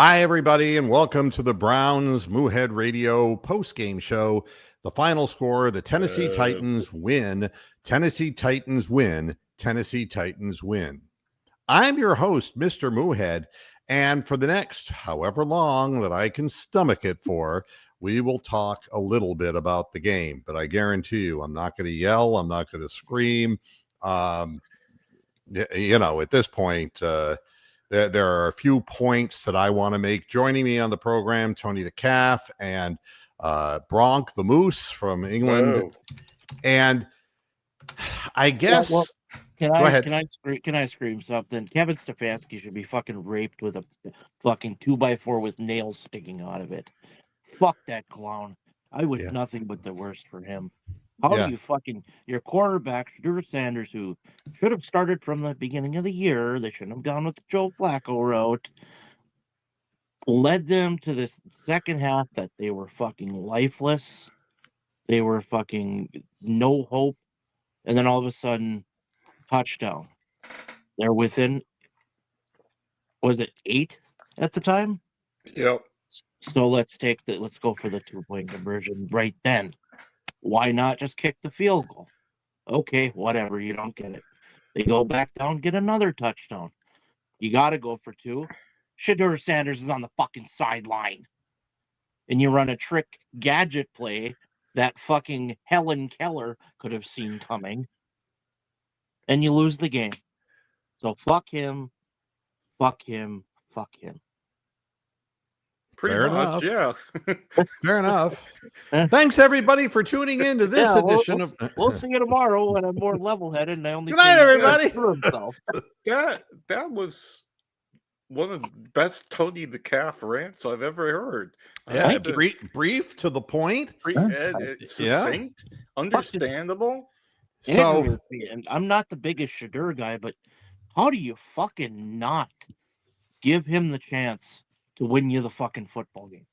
Hi, everybody, and welcome to the Browns Moohead Radio postgame show. The final score, the Tennessee Titans win. Tennessee Titans win. Tennessee Titans win. I'm your host, Mr. Moohead, and for the next however long that I can stomach it for, we will talk a little bit about the game. But I guarantee you, I'm not going to yell. I'm not going to scream. At this point, there are a few points that I want to make. Joining me on the program, Tony the Calf and Bronk the Moose from England. Whoa. And I guess... Can I scream something? Kevin Stefanski should be fucking raped with a fucking 2x4 with nails sticking out of it. Fuck that clown. I wish nothing but the worst for him. How do you fucking your quarterback, Drew Sanders, who should have started from the beginning of the year, they shouldn't have gone with the Joe Flacco route, led them to this second half that they were fucking lifeless. They were fucking no hope. And then all of a sudden, touchdown. They're within, was it 8 at the time? Yep. So let's go for the 2-point conversion right then. Why not just kick the field goal? Okay, whatever, you don't get it. They go back down, get another touchdown. You got to go for 2. Shedeur Sanders is on the fucking sideline. And you run a trick gadget play that fucking Helen Keller could have seen coming. And you lose the game. So fuck him, fuck him, fuck him. Pretty much, yeah. Fair enough. Thanks, everybody, for tuning in to this edition of... We'll see you tomorrow when I'm more level-headed and I only... Good night, everybody! That was one of the best Tony the Calf rants I've ever heard. Yeah, brief, to the point. Succinct, understandable. So, and I'm not the biggest Shedeur guy, but how do you fucking not give him the chance to win you the fucking football game?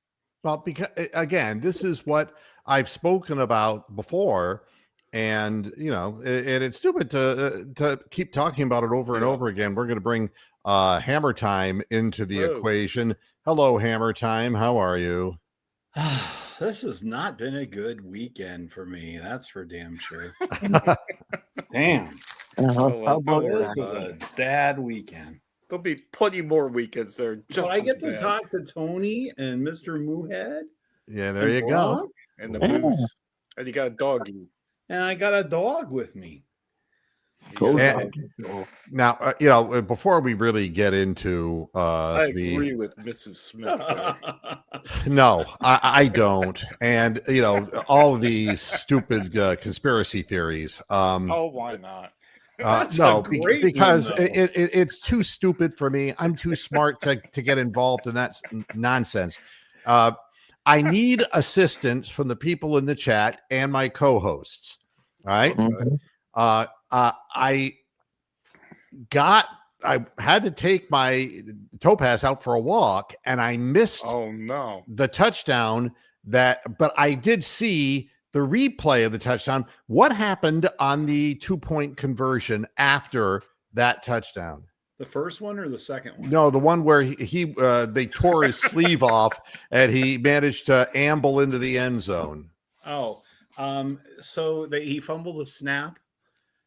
Well, because again, this is what I've spoken about before, and it's stupid to keep talking about it over and over again. We're going to bring Hammer Time into the equation. Hello, Hammer Time. How are you? This has not been a good weekend for me. That's for damn sure. Damn. This was a bad weekend. There'll be plenty more weekends there. But I get to talk to Tony and Mr. Moohead. Yeah, there you go. And the Moose. And you got a doggy. And I got a dog with me. Now, before we really get into I agree with Mrs. Smith. No, I don't. And, all of these stupid conspiracy theories. Why not? No, because it's too stupid for me. I'm too smart to get involved in that nonsense. I need assistance from the people in the chat and my co-hosts. All right. Mm-hmm. I had to take my Topaz out for a walk, and I missed the touchdown but I did see the replay of the touchdown. What happened on the 2-point conversion after that touchdown? The first one or the second one? No, the one where they tore his sleeve off and he managed to amble into the end zone. So he fumbled the snap,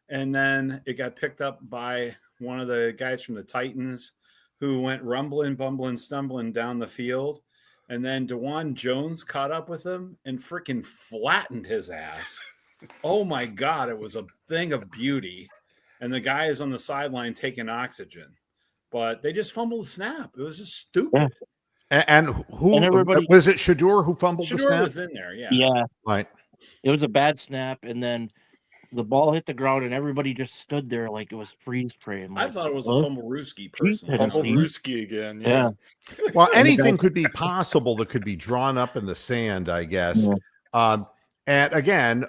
and then it got picked up by one of the guys from the Titans who went rumbling, bumbling, stumbling down the field. And then DeJuan Jones caught up with him and freaking flattened his ass. Oh, my God. It was a thing of beauty. And the guy is on the sideline taking oxygen. But they just fumbled the snap. It was just stupid. Yeah. And was it Shedeur who fumbled the snap? Shedeur was in there, yeah. Yeah. Right. It was a bad snap, and then the ball hit the ground, and everybody just stood there like it was freeze frame. I thought it was a Fumblerooski person. Fumblerooski again. Yeah. Well, anything could be possible that could be drawn up in the sand, I guess. Yeah. And again,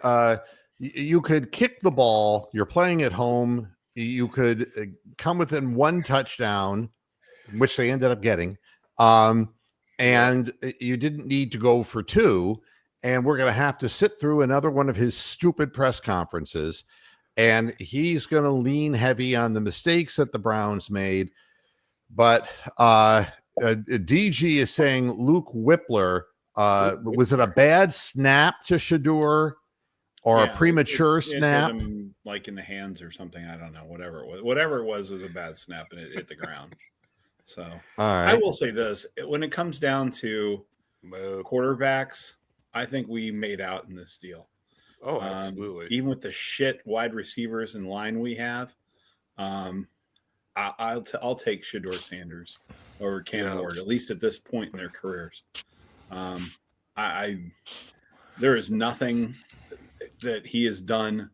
you could kick the ball. You're playing at home. You could come within 1 touchdown, which they ended up getting. And you didn't need to go for 2. And we're going to have to sit through another one of his stupid press conferences. And he's going to lean heavy on the mistakes that the Browns made. But DG is saying Luke Whippler. Was it a bad snap to Shedeur or a premature snap? It hit him like in the hands or something. I don't know. Whatever it was a bad snap and it hit the ground. So I will say this: when it comes down to quarterbacks, I think we made out in this deal. Oh, absolutely. Even with the shit wide receivers in line we have, I'll take Shedeur Sanders over Cam Ward, at least at this point in their careers. There is nothing that he has done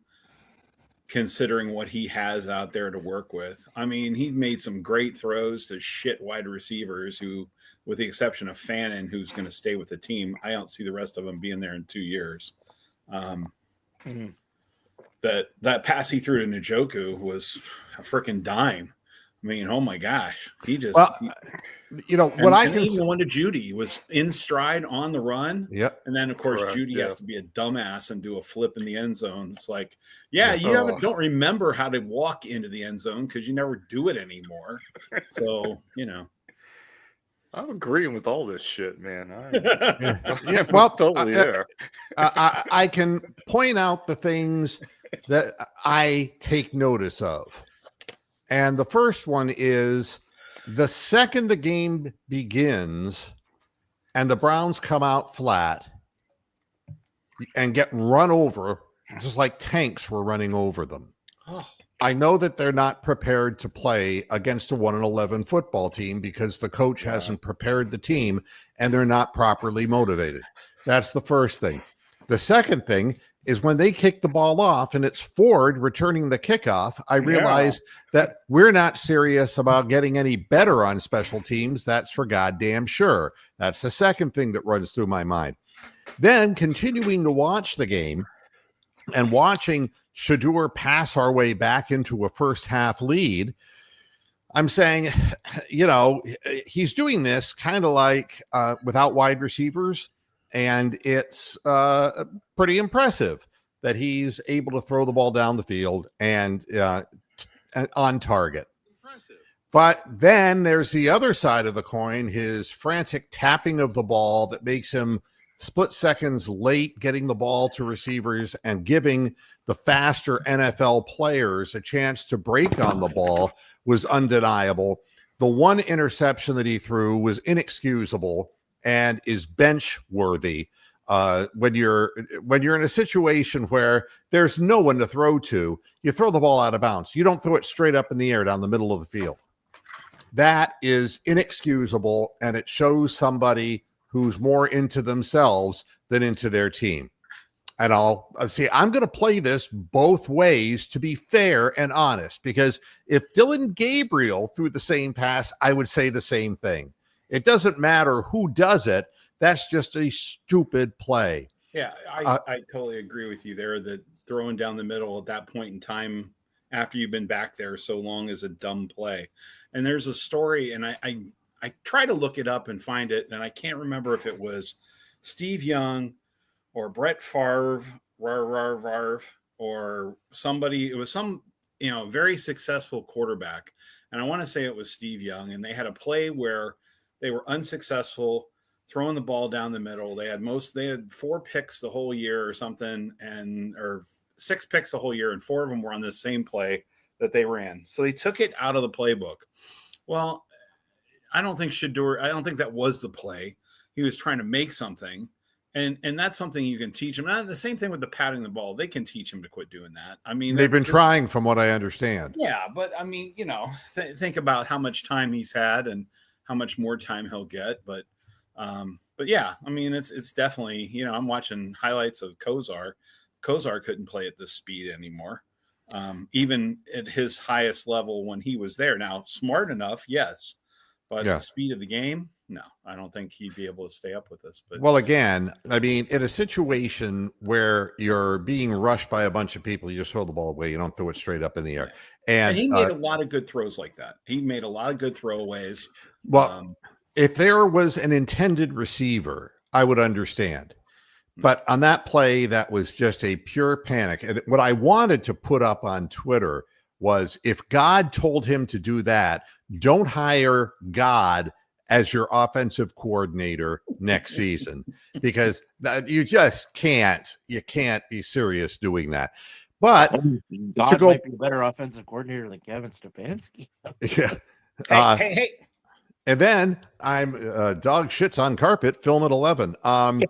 considering what he has out there to work with. I mean, he made some great throws to shit wide receivers who, with the exception of Fannin, who's going to stay with the team, I don't see the rest of them being there in 2 years. That pass he threw to Njoku was a freaking dime. I mean, oh my gosh, he just. The one to Judy was in stride on the run. Yep. And then of course Judy has to be a dumbass and do a flip in the end zone. It's like, don't remember how to walk into the end zone because you never do it anymore. So I'm agreeing with all this shit, man. Totally there. I can point out the things that I take notice of. And the first one is the second the game begins and the Browns come out flat and get run over, just like tanks were running over them. Oh. I know that they're not prepared to play against a 1-11 football team because the coach hasn't prepared the team and they're not properly motivated. That's the first thing. The second thing is when they kick the ball off and it's Ford returning the kickoff, I realize that we're not serious about getting any better on special teams. That's for goddamn sure. That's the second thing that runs through my mind. Then continuing to watch the game and watching Shedeur pass our way back into a first half lead, I'm saying, he's doing this kind of like without wide receivers, and it's pretty impressive that he's able to throw the ball down the field and on target. Impressive. But then there's the other side of the coin, his frantic tapping of the ball that makes him split seconds late getting the ball to receivers and giving the faster NFL players a chance to break on the ball was undeniable. The one interception that he threw was inexcusable and is bench worthy. When you're in a situation where there's no one to throw to, you throw the ball out of bounds. You don't throw it straight up in the air down the middle of the field. That is inexcusable, and it shows somebody who's more into themselves than into their team. And I'm going to play this both ways to be fair and honest, because if Dylan Gabriel threw the same pass, I would say the same thing. It doesn't matter who does it. That's just a stupid play. Yeah, I totally agree with you there that throwing down the middle at that point in time after you've been back there so long is a dumb play. And there's a story, and I try to look it up and find it, and I can't remember if it was Steve Young or Brett Favre, or somebody. It was some, very successful quarterback. And I want to say it was Steve Young, and they had a play where they were unsuccessful throwing the ball down the middle. They had 4 picks the whole year or something, or 6 picks the whole year, and 4 of them were on the same play that they ran. So they took it out of the playbook. Well, I don't think that was the play. He was trying to make something. And that's something you can teach him. And the same thing with the patting the ball. They can teach him to quit doing that. I mean, they've been trying from what I understand. Yeah. But I mean, think about how much time he's had and how much more time he'll get. But yeah, I mean, it's definitely, I'm watching highlights of Kozar. Kozar couldn't play at this speed anymore. Even at his highest level when he was there. Now, smart enough, yes. But the speed of the game, no, I don't think he'd be able to stay up with us. But again, I mean, in a situation where you're being rushed by a bunch of people, you just throw the ball away. You don't throw it straight up in the air. And he made a lot of good throws like that. He made a lot of good throwaways. Well, if there was an intended receiver, I would understand. But on that play, that was just a pure panic. And what I wanted to put up on Twitter was, if God told him to do that, don't hire God as your offensive coordinator next season, because you just can't be serious doing that. But God go, might be a better offensive coordinator than Kevin Stefanski. Yeah. Hey. And then I'm dog shits on carpet, film at 11. I'm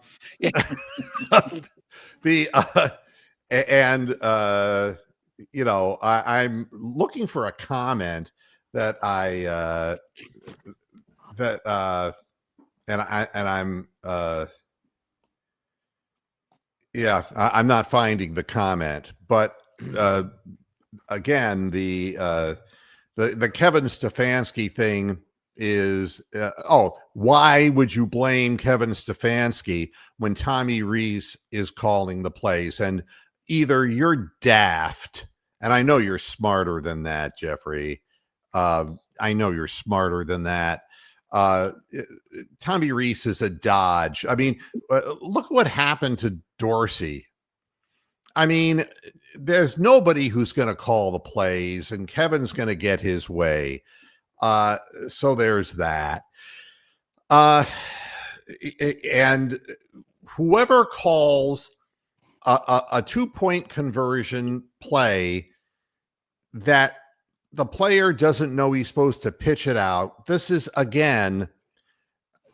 looking for a comment that I'm not finding the comment, but again, the Kevin Stefanski thing is why would you blame Kevin Stefanski when Tommy Rees is calling the plays? And either you're daft, and I know you're smarter than that, Jeffrey. I know you're smarter than that. Tommy Rees is a dodge. I mean, look what happened to Dorsey. I mean, there's nobody who's going to call the plays, and Kevin's going to get his way. So there's that. And whoever calls a 2-point conversion play that the player doesn't know he's supposed to pitch it out, this is, again,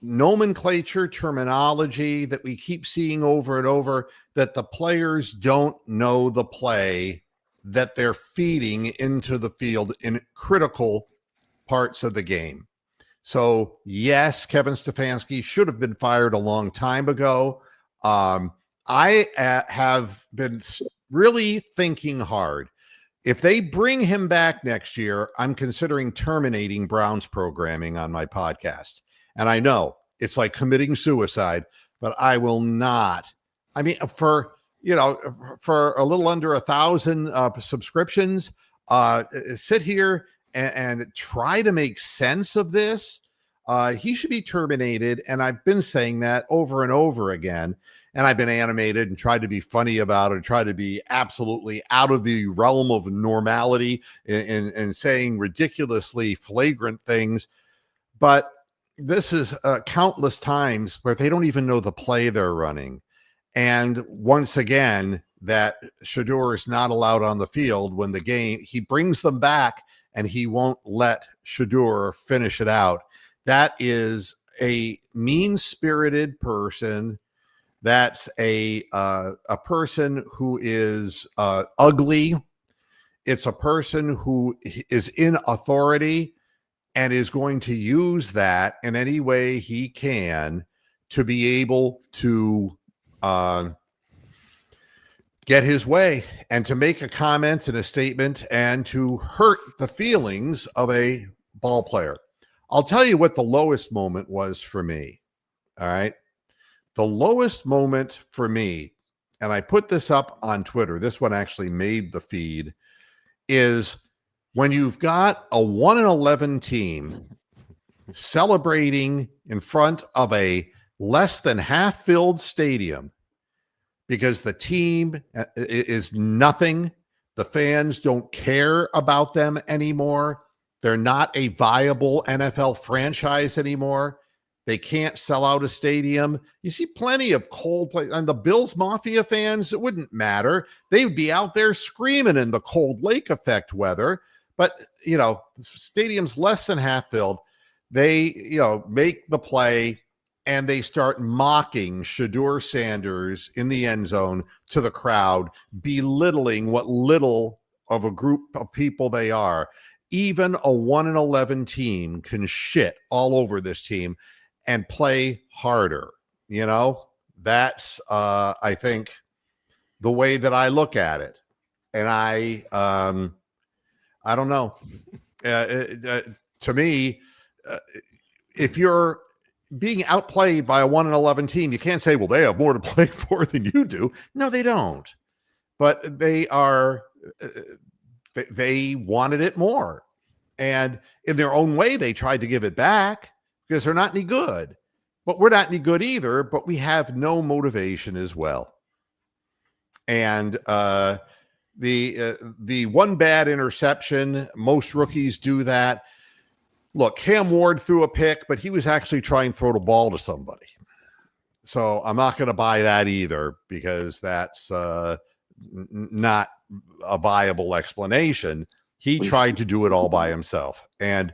nomenclature, terminology that we keep seeing over and over, that the players don't know the play that they're feeding into the field in critical parts of the game. So yes, Kevin Stefanski should have been fired a long time ago. I have been really thinking hard. If they bring him back next year, I'm considering terminating Browns programming on my podcast. And I know it's like committing suicide, but I will not. I mean, for a little under 1,000 subscriptions, sit here and try to make sense of this. He should be terminated. And I've been saying that over and over again. And I've been animated and tried to be funny about it, tried to be absolutely out of the realm of normality and saying ridiculously flagrant things. But this is countless times where they don't even know the play they're running. And once again, that Shedeur is not allowed on the field when the game, he brings them back and he won't let Shedeur finish it out. That is a mean-spirited person. That's a person who is ugly. It's a person who is in authority and is going to use that in any way he can to be able to get his way and to make a comment and a statement and to hurt the feelings of a ball player. I'll tell you what the lowest moment was for me. All right. The lowest moment for me, and I put this up on Twitter, this one actually made the feed, is when you've got a 1-11 team celebrating in front of a less than half-filled stadium because the team is nothing. The fans don't care about them anymore. They're not a viable NFL franchise anymore. They can't sell out a stadium. You see plenty of cold play. And the Bills Mafia fans, it wouldn't matter. They would be out there screaming in the cold lake effect weather. But, the stadium's less than half filled. They, make the play and they start mocking Shedeur Sanders in the end zone to the crowd, belittling what little of a group of people they are. Even a 1-11 team can shit all over this team and play harder. That's, I think, the way that I look at it. And I don't know. To me, if you're being outplayed by a 1-11 team, you can't say, well, they have more to play for than you do. No, they don't. But they wanted it more. And in their own way, they tried to give it back because they're not any good. But we're not any good either, but we have no motivation as well. And the one bad interception, most rookies do that. look, Cam Ward threw a pick, but he was actually trying to throw the ball to somebody. So I'm not going to buy that either, because that's not a viable explanation. He tried to do it all by himself. And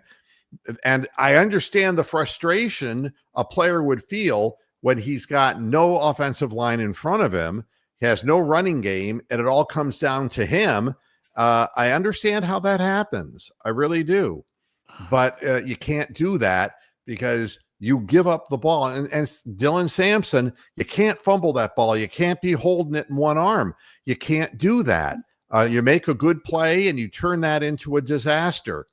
I understand the frustration a player would feel when he's got no offensive line in front of him, he has no running game, and it all comes down to him. I understand how that happens. I really do. But you can't do that, because you give up the ball. And Dylan Sampson, you can't fumble that ball. You can't be holding it in one arm. You can't do that. You make a good play and you turn that into a disaster.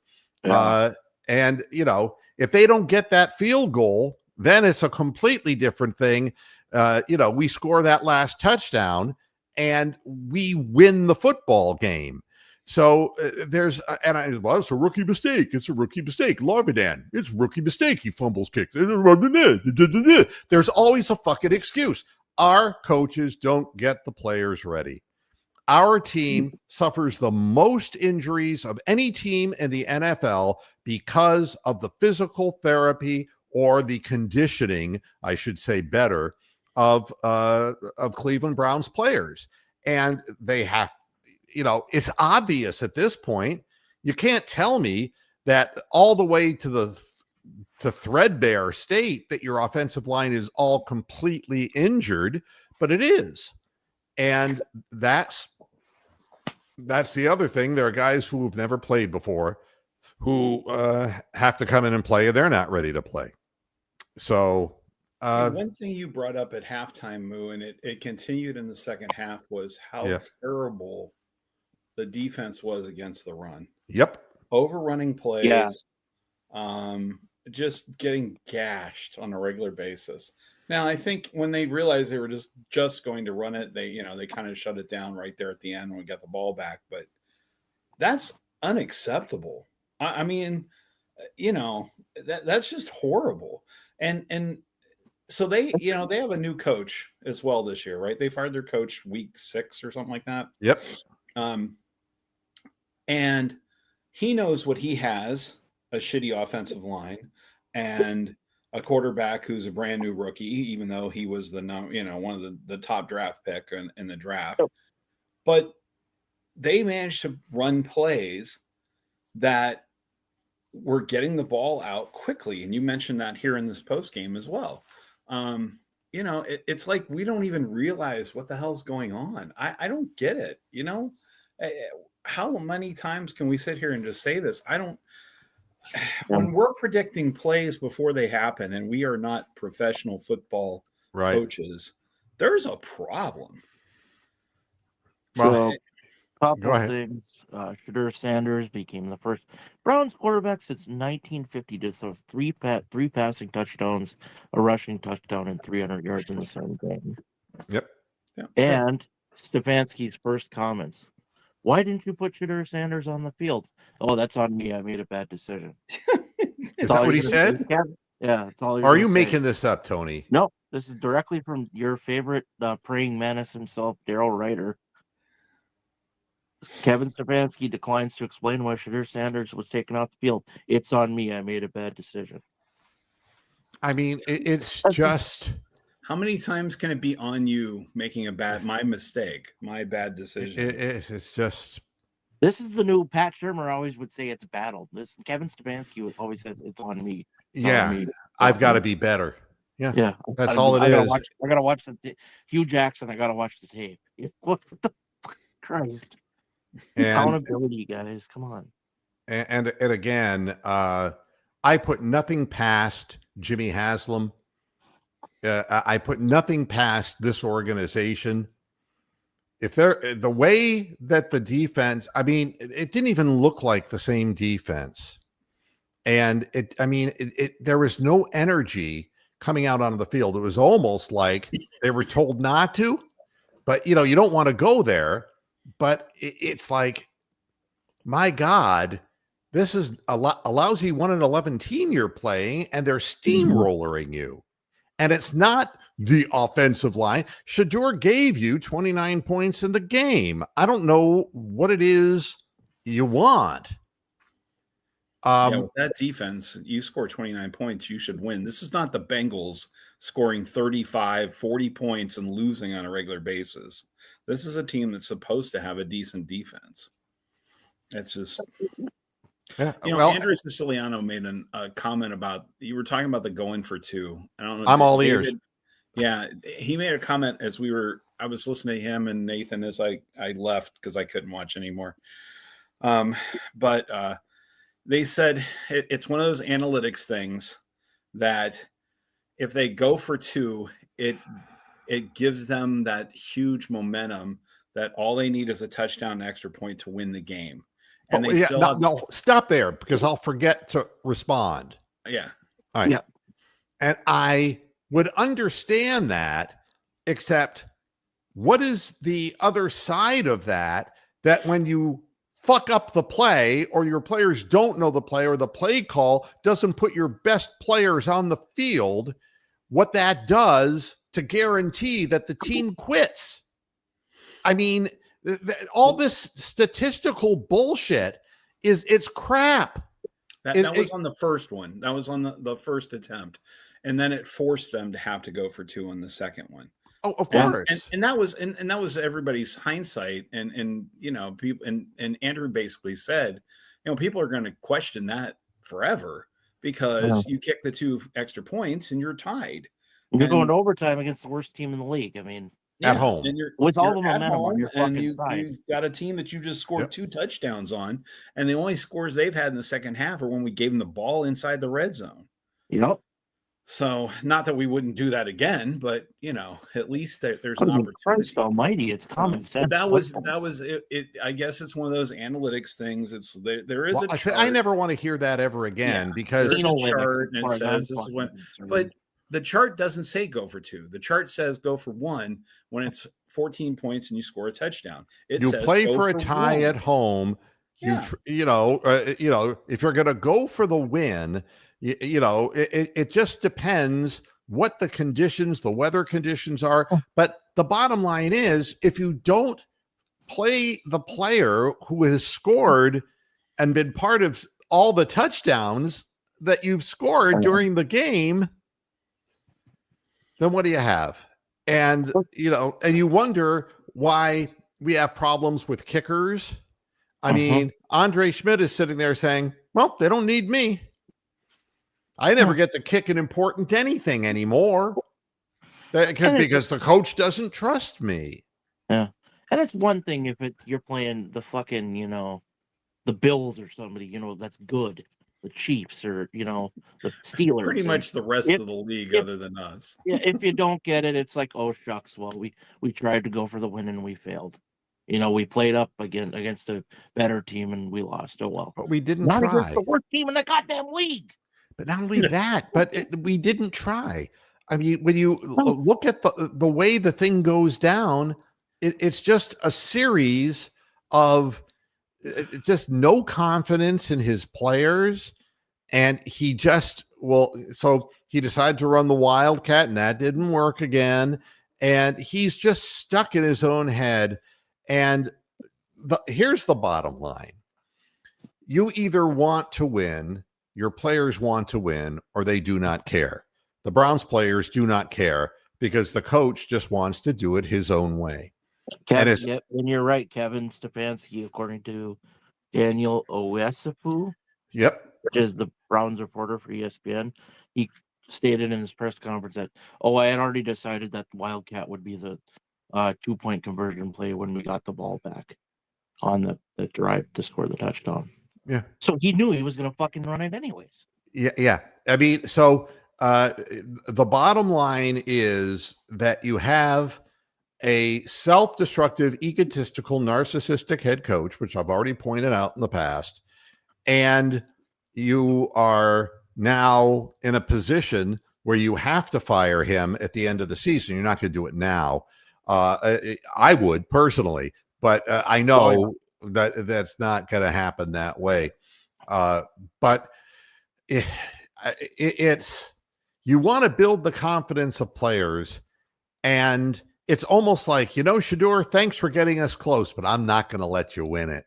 Yeah. And, if they don't get that field goal, then it's a completely different thing. We score that last touchdown and we win the football game. So it's a rookie mistake. It's a rookie mistake. Larvidan, it's a rookie mistake. He fumbles kicks. There's always a fucking excuse. Our coaches don't get the players ready. Our team suffers the most injuries of any team in the NFL because of the physical therapy or the conditioning, I should say better, of Cleveland Browns players. And they have, it's obvious at this point. You can't tell me that all the way to threadbare state that your offensive line is all completely injured, but it is. And that's the other thing. There are guys who have never played before who have to come in and play, and they're not ready to play. So one thing you brought up at halftime, Moo, and it continued in the second half, was how terrible the defense was against the run. Yep. Overrunning plays, just getting gashed on a regular basis. Now, I think when they realized they were just going to run it, they kind of shut it down right there at the end when we got the ball back. But that's unacceptable. I mean, that's just horrible. And so they have a new coach as well this year, right? They fired their coach week 6 or something like that. Yep. And he knows what he has, a shitty offensive line and a quarterback who's a brand new rookie, even though he was one of the top draft pick in the draft. But they managed to run plays that were getting the ball out quickly. And you mentioned that here in this post game as well. It's like we don't even realize what the hell's going on. I don't get it. How many times can we sit here and just say this? When we're predicting plays before they happen and we are not professional football coaches, there's a problem. Well, couple of things. Shadur Sanders became the first Browns quarterback since 1950 to throw three passing touchdowns, a rushing touchdown, and 300 yards in the same game. Yep. And Stefanski's first comments: "Why didn't you put Shadur Sanders on the field?" "Oh, that's on me. I made a bad decision." Is that what he said? Yeah, that's all. Are you making this up, Tony? No, this is directly from your favorite praying mantis himself, Daryl Ryder. Kevin Stefanski declines to explain why Shadur Sanders was taken off the field. "It's on me. I made a bad decision." I mean, it's just... How many times can it be on you making my mistake, my bad decision? It's just... This is the new Pat Shermer always would say it's battle. This Kevin Stefanski always says it's on me. I've got to be better. Yeah. That's all it is. I gotta watch the Hugh Jackson. I gotta watch the tape. What the fuck, Christ? Accountability, guys. Come on. And again, I put nothing past Jimmy Haslam. I put nothing past this organization. If the way that the defense, I mean, it didn't even look like the same defense. And there was no energy coming out onto the field. It was almost like they were told not to, but you don't want to go there. But it's like, my God, this is a lousy 1-11 team you're playing, and they're steamrollering you. And it's not the offensive line. Shadur gave you 29 points in the game. I don't know what it is you want. With that defense, you score 29 points, you should win. This is not the Bengals scoring 35, 40 points and losing on a regular basis. This is a team that's supposed to have a decent defense. It's just, Andrew Siciliano made a comment about, you were talking about the going for two. I don't know. I'm all ears. Yeah, he made a comment as I was listening to him and Nathan as I left because I couldn't watch anymore. But they said it's one of those analytics things that if they go for two, it gives them that huge momentum that all they need is a touchdown, an extra point to win the game. And no, stop there because I'll forget to respond. Yeah. All right. Yeah. And I would understand that, except what is the other side of that when you fuck up the play or your players don't know the play or the play call doesn't put your best players on the field, what that does to guarantee that the team quits? I mean, all this statistical bullshit it's crap. That was on the first one. That was on the first attempt. And then it forced them to have to go for two on the second one. Oh, of course. And that was everybody's hindsight. And people and Andrew basically said, people are going to question that forever because you kick the two extra points and you're tied. You're going to overtime against the worst team in the league. I mean, at home. And with all the momentum on your fucking side. You've got a team that you just scored two touchdowns on, and the only scores they've had in the second half are when we gave them the ball inside the red zone. Yep. So, not that we wouldn't do that again, but at least there's an opportunity. Christ Almighty, it's common sense. That was it. I guess it's one of those analytics things. It's there is a chart. I never want to hear that ever again because there's a chart and it says this is when, but the chart doesn't say go for two. The chart says go for one when it's 14 points and you score a touchdown. You says play for a tie at home. Yeah. If you're going to go for the win, it just depends what the conditions, the weather conditions are. But the bottom line is, if you don't play the player who has scored and been part of all the touchdowns that you've scored during the game, then what do you have? And, and you wonder why we have problems with kickers. I mean, Andre Schmidt is sitting there saying, well, they don't need me. I never get to kick an important anything anymore because the coach doesn't trust me. Yeah. And it's one thing if you're playing the fucking, the Bills or somebody, that's good. The Chiefs or, the Steelers. Pretty much the rest of the league other than us. Yeah, if you don't get it, it's like, oh, shucks. Well, we tried to go for the win and we failed. We played up against a better team and we lost. Oh, well. But we didn't not try. Against the worst team in the goddamn league. But not only that, but we didn't try. I mean, when you look at the way the thing goes down, it's just a series of just no confidence in his players. And he just, so he decided to run the Wildcat and that didn't work again. And he's just stuck in his own head. And here's the bottom line. You either want to win, your players want to win, or they do not care. The Browns players do not care because the coach just wants to do it his own way. And you're right, Kevin Stefanski, according to Daniel Owesefu, which is the Browns reporter for ESPN, he stated in his press conference that, I had already decided that Wildcat would be the 2-point conversion play when we got the ball back on the drive to score the touchdown. Yeah. So he knew he was going to fucking run it anyways. Yeah. I mean, so the bottom line is that you have a self-destructive, egotistical, narcissistic head coach, which I've already pointed out in the past, and you are now in a position where you have to fire him at the end of the season. You're not going to do it now. I would personally, but I know that's not going to happen that way. But it's you want to build the confidence of players, and it's almost like, Shedeur, thanks for getting us close, but I'm not going to let you win it.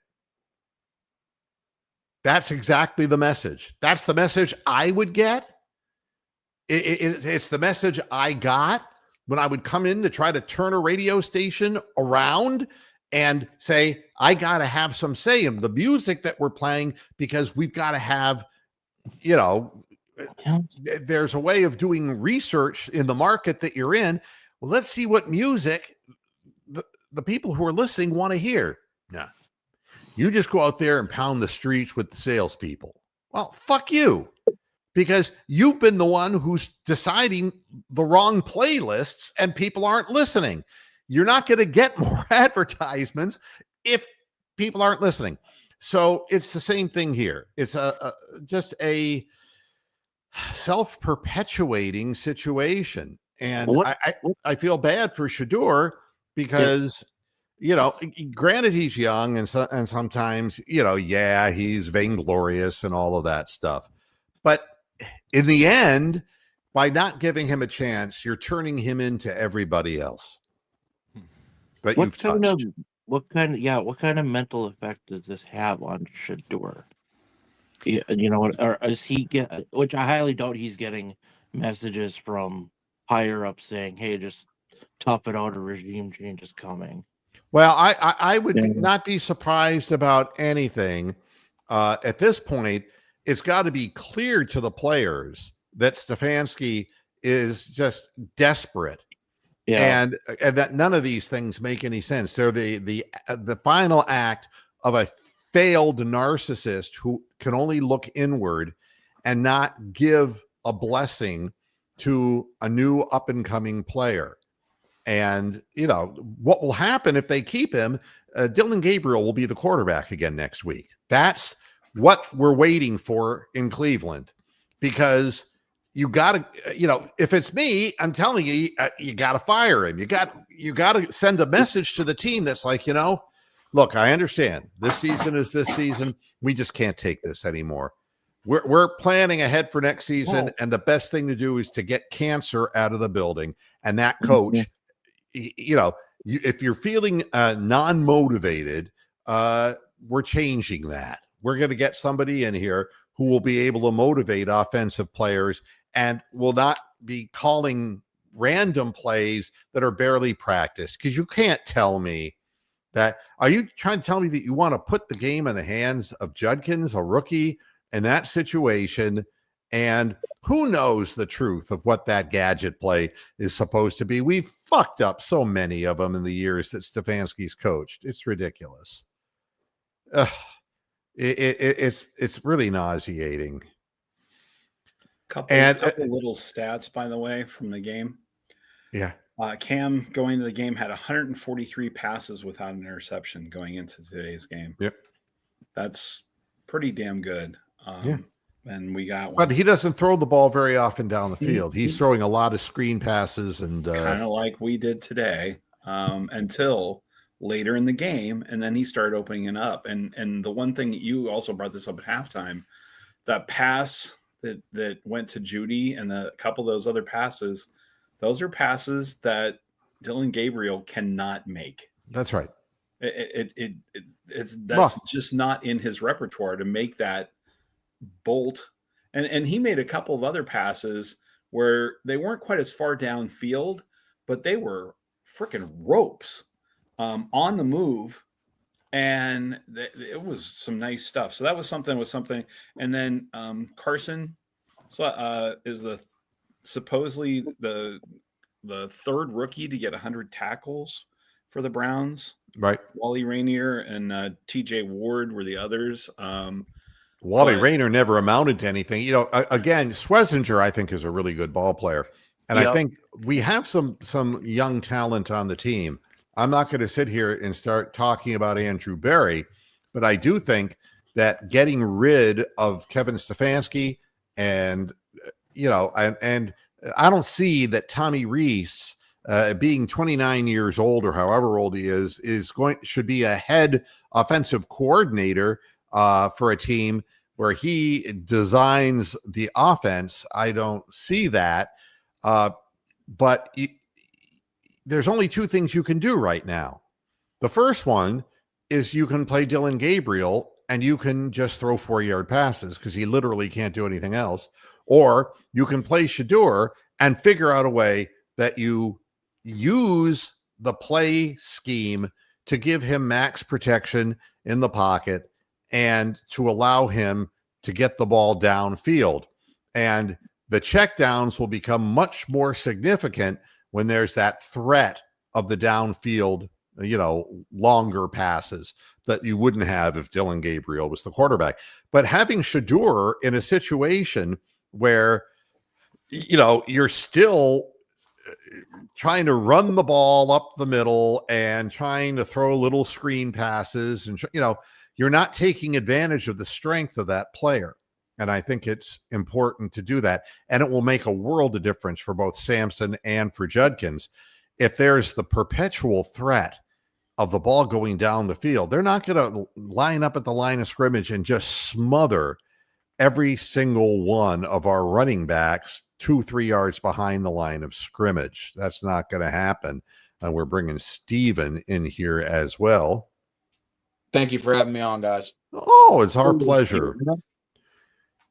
That's exactly the message. That's the message I would get. It's the message I got when I would come in to try to turn a radio station around and say, I got to have some say in the music that we're playing, because we've got to have, there's a way of doing research in the market that you're in. Well, let's see what music the people who are listening want to hear. Nah, you just go out there and pound the streets with the salespeople. Well, fuck you. Because you've been the one who's deciding the wrong playlists and people aren't listening. You're not going to get more advertisements if people aren't listening. So it's the same thing here. It's just a self-perpetuating situation. And I feel bad for Shedeur because, granted he's young and sometimes, he's vainglorious and all of that stuff. But in the end, by not giving him a chance, you're turning him into everybody else that you've touched. What kind of mental effect does this have on Shedeur? Or is he which I highly doubt he's getting messages from higher up saying, "Hey, just tough it out, a regime change is coming." Well, I would not be surprised about anything at this point. It's got to be clear to the players that Stefanski is just desperate, and that none of these things make any sense. They're the final act of a failed narcissist who can only look inward and not give a blessing to a new up and coming player. And what will happen if they keep him? Dillon Gabriel will be the quarterback again next week. That's what we're waiting for in Cleveland, because you got to, if it's me, I'm telling you, you got to fire him. You got to send a message to the team that's like, look, I understand this season is this season. We just can't take this anymore. We're planning ahead for next season, and the best thing to do is to get cancer out of the building. And that coach, if you're feeling non-motivated, we're changing that. We're going to get somebody in here who will be able to motivate offensive players and will not be calling random plays that are barely practiced. Because you can't tell me that. Are you trying to tell me that you want to put the game in the hands of Judkins, a rookie, in that situation? And who knows the truth of what that gadget play is supposed to be? We've fucked up so many of them in the years that Stefanski's coached. It's ridiculous. It's really nauseating. Couple little stats, by the way, from the game. Yeah. Cam going into the game had 143 passes without an interception going into today's game. Yep. That's pretty damn good. And we got one. But he doesn't throw the ball very often down the field. He's throwing a lot of screen passes and kind of like we did today, until later in the game, and then he started opening it up. And the one thing that you also brought this up at halftime, that pass that went to Judy and a couple of those other passes, those are passes that Dillon Gabriel cannot make. That's right. It's just not in his repertoire to make that bolt. And he made a couple of other passes where they weren't quite as far downfield, but they were freaking ropes on the move. And it was some nice stuff. So that was something. And then Carson is supposedly the third rookie to get 100 tackles for the Browns. Right. Wally Rainier and TJ Ward were the others. Wally Rainier never amounted to anything. Again, Schwesinger, I think, is a really good ball player. And I think we have some young talent on the team. I'm not going to sit here and start talking about Andrew Berry, but I do think that getting rid of Kevin Stefanski and I don't see that Tommy Rees, being 29 years old or however old he is should be a head offensive coordinator for a team where he designs the offense. I don't see that. But there's only two things you can do right now. The first one is you can play Dillon Gabriel and you can just throw 4-yard passes because he literally can't do anything else. Or you can play Shedeur and figure out a way that you use the play scheme to give him max protection in the pocket and to allow him to get the ball downfield. And the checkdowns will become much more significant when there's that threat of the downfield, longer passes that you wouldn't have if Dylan Gabriel was the quarterback. But having Shedeur in a situation where, you're still trying to run the ball up the middle and trying to throw little screen passes, and, you're not taking advantage of the strength of that player. And I think it's important to do that. And it will make a world of difference for both Sampson and for Judkins. If there's the perpetual threat of the ball going down the field, they're not going to line up at the line of scrimmage and just smother every single one of our running backs 2-3 yards behind the line of scrimmage. That's not going to happen. We're bringing Steven in here as well. Thank you for having me on, guys. Oh, it's our pleasure.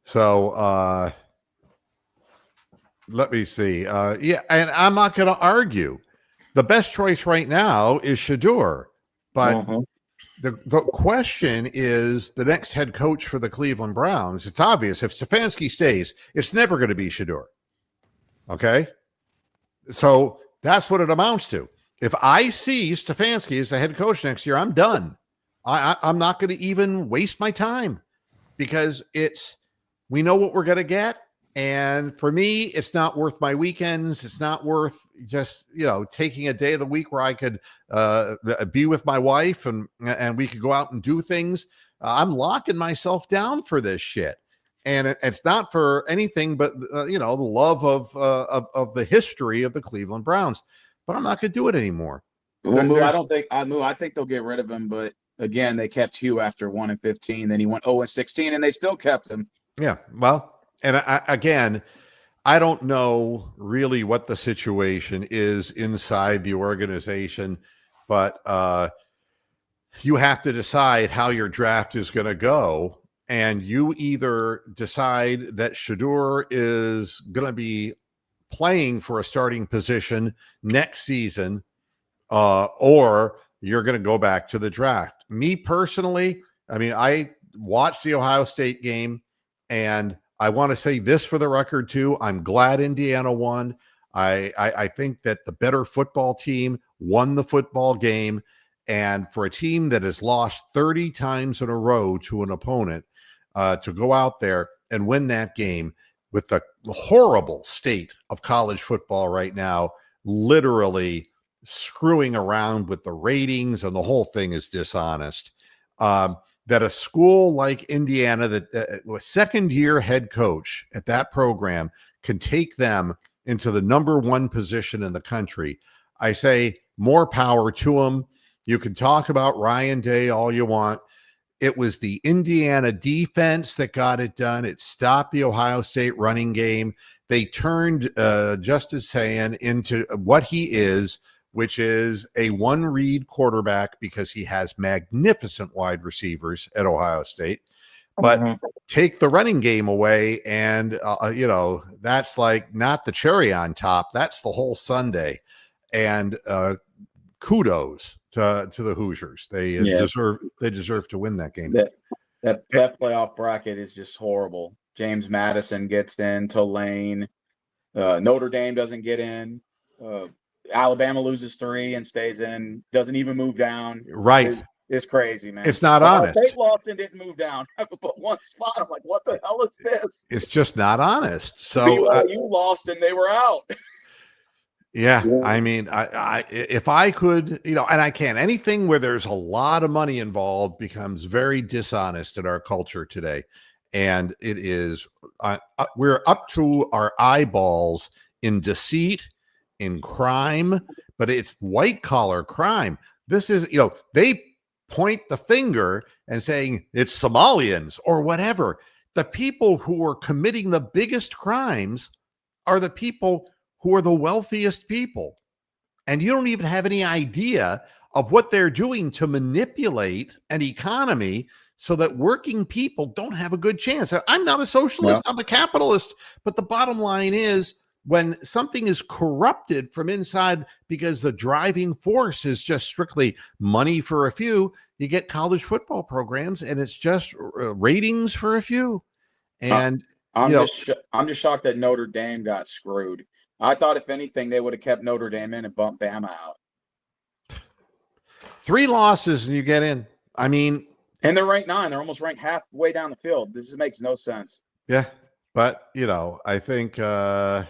So let me see. And I'm not going to argue. The best choice right now is Shedeur. But the question is the next head coach for the Cleveland Browns. It's obvious. If Stefanski stays, it's never going to be Shedeur. Okay? So that's what it amounts to. If I see Stefanski as the head coach next year, I'm done. I'm not going to even waste my time because we know what we're going to get. And for me, it's not worth my weekends. It's not worth just, taking a day of the week where I could be with my wife and we could go out and do things. I'm locking myself down for this shit. And it's not for anything but, the love of the history of the Cleveland Browns. But I'm not going to do it anymore. Well, I think they'll get rid of him. But again, they kept Hugh after 1-15. Then he went 0-16, and they still kept him. Yeah, well. And I don't know really what the situation is inside the organization, but you have to decide how your draft is going to go. And you either decide that Shedeur is going to be playing for a starting position next season, or you're going to go back to the draft. Me personally, I watched the Ohio State game, and I want to say this for the record, too. I'm glad Indiana won. I think that the better football team won the football game. And for a team that has lost 30 times in a row to an opponent, to go out there and win that game with the horrible state of college football right now, literally screwing around with the ratings and the whole thing is dishonest. That a school like Indiana, that a second-year head coach at that program can take them into the number one position in the country. I say more power to them. You can talk about Ryan Day all you want. It was the Indiana defense that got it done. It stopped the Ohio State running game. They turned Justice Sayin into what he is, which is a one-read quarterback because he has magnificent wide receivers at Ohio State. But take the running game away, and, that's like not the cherry on top. That's the whole sundae. And kudos to the Hoosiers. They deserve to win that game. That playoff bracket is just horrible. James Madison gets in, Tulane. Notre Dame doesn't get in. Alabama loses 3 and stays in, doesn't even move down. Right. It's crazy, man. It's not honest. State lost and didn't move down. But one spot, I'm like, what the hell is this? It's just not honest. So you lost and they were out. Yeah. I if I could, and I can't. Anything where there's a lot of money involved becomes very dishonest in our culture today. And it is, we're up to our eyeballs in deceit, in crime, but it's white collar crime. This is, they point the finger and saying it's Somalians or whatever. The people who are committing the biggest crimes are the people who are the wealthiest people. And you don't even have any idea of what they're doing to manipulate an economy so that working people don't have a good chance. I'm not a socialist, I'm a capitalist, but the bottom line is when something is corrupted from inside because the driving force is just strictly money for a few, you get college football programs and it's just ratings for a few. And I'm just shocked that Notre Dame got screwed. I thought if anything they would have kept Notre Dame in and bumped Bama out. 3 losses and you get in. I mean, and they're ranked 9. They're almost ranked halfway down the field. This makes no sense. Yeah, but I think yeah.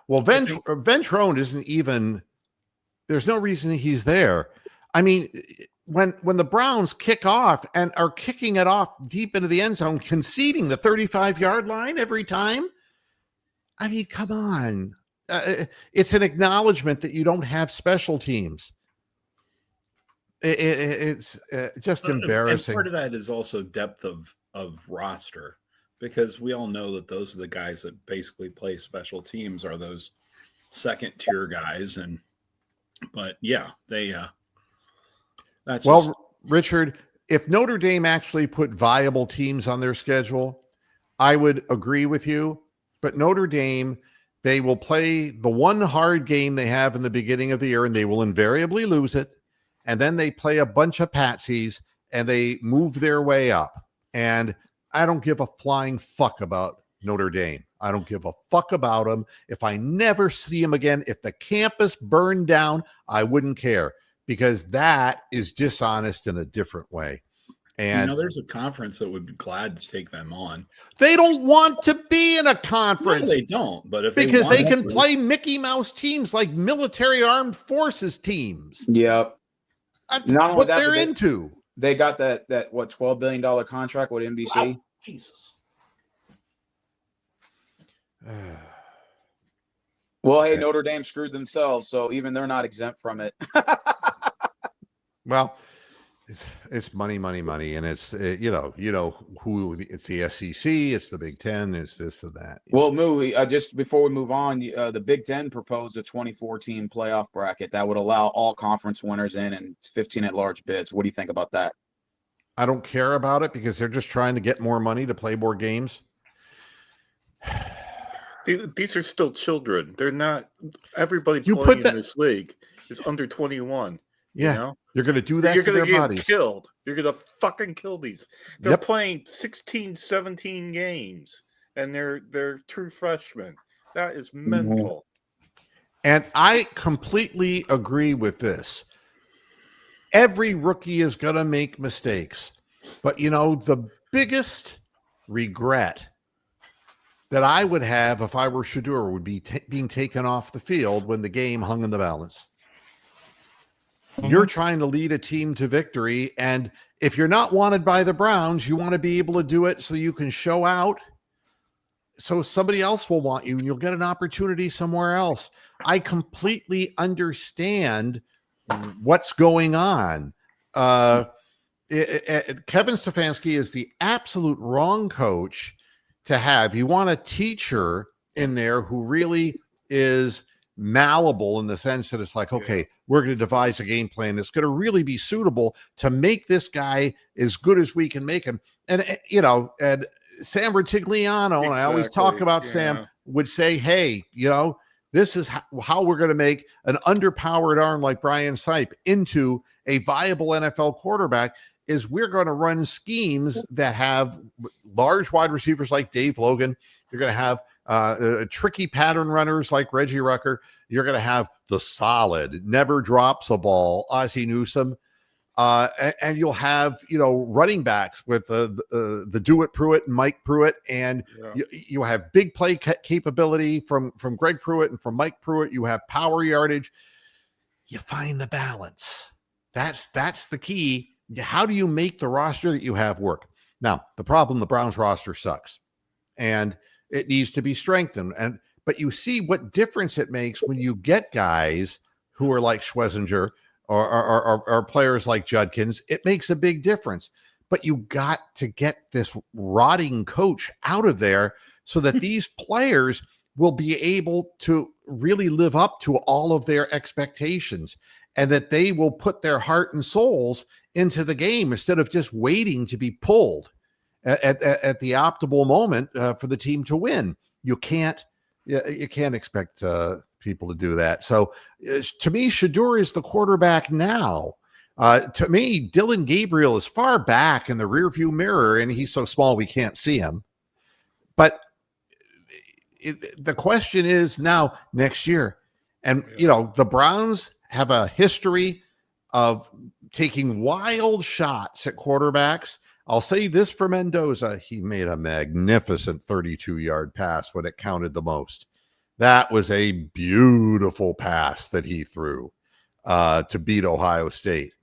Well, Ventrone isn't even. There's no reason he's there. I mean, when the Browns kick off and are kicking it off deep into the end zone, conceding the 35-yard line every time. I mean, come on. It's an acknowledgement that you don't have special teams. It's just embarrassing. And part of that is also depth of roster, because we all know that those are the guys that basically play special teams are those second tier guys. But yeah, they Richard, if Notre Dame actually put viable teams on their schedule, I would agree with you. But Notre Dame, they will play the one hard game they have in the beginning of the year, and they will invariably lose it. And then they play a bunch of patsies, and they move their way up. And I don't give a flying fuck about Notre Dame. I don't give a fuck about them. If I never see them again, if the campus burned down, I wouldn't care, because that is dishonest in a different way. And there's a conference that would be glad to take them on. They don't want to be in a conference. No, they don't. But because they can play Mickey Mouse teams like military armed forces teams. Yep. Not what they're into. They got that $12 billion contract with NBC. Wow. Jesus. Well, hey, Notre Dame screwed themselves, so even they're not exempt from it. Well, it's money, and it's who it's the SEC, it's the Big Ten, it's this and that. Well, just before we move on, the Big Ten proposed a 2014 playoff bracket that would allow all conference winners in and 15 at-large bids. What do you think about that? I don't care about it because they're just trying to get more money to play more games. These are still children. They're not. Everybody playing in this league is under 21. Yeah, you're going to do that to their bodies. Killed. You're going to fucking kill these. They're playing 16, 17 games, and they're true freshmen. That is mental. And I completely agree with this. Every rookie is going to make mistakes. But, the biggest regret that I would have if I were Shedeur would be being taken off the field when the game hung in the balance. You're trying to lead a team to victory, and if you're not wanted by the Browns, you want to be able to do it so you can show out, so somebody else will want you and you'll get an opportunity somewhere else. I completely understand what's going on. Kevin Stefanski is the absolute wrong coach to have. You want a teacher in there who really is malleable in the sense that it's like, okay, we're going to devise a game plan that's going to really be suitable to make this guy as good as we can make him. And and Sam Rutigliano, and I always talk about Sam, would say, hey, this is how we're going to make an underpowered arm like Brian Sipe into a viable NFL quarterback, is we're going to run schemes that have large wide receivers like Dave Logan. You're going to have tricky pattern runners like Reggie Rucker. You're going to have the solid, never drops a ball, Ozzie Newsome. And you'll have, running backs with the Dewitt Pruitt and Mike Pruitt. And you have big play capability from Greg Pruitt and from Mike Pruitt. You have power yardage. You find the balance. That's the key. How do you make the roster that you have work? Now, the Browns roster sucks. And it needs to be strengthened. But you see what difference it makes when you get guys who are like Schlesinger or players like Judkins. It makes a big difference. But you got to get this rotting coach out of there so that these players will be able to really live up to all of their expectations. and that they will put their heart and souls into the game instead of just waiting to be pulled at the optimal moment for the team to win. You can't expect people to do that. So to me, Shedeur is the quarterback now. To me, Dylan Gabriel is far back in the rearview mirror, and he's so small we can't see him. But the question is now next year. And, the Browns have a history of taking wild shots at quarterbacks. I'll say this for Mendoza. He made a magnificent 32-yard pass when it counted the most. That was a beautiful pass that he threw to beat Ohio State.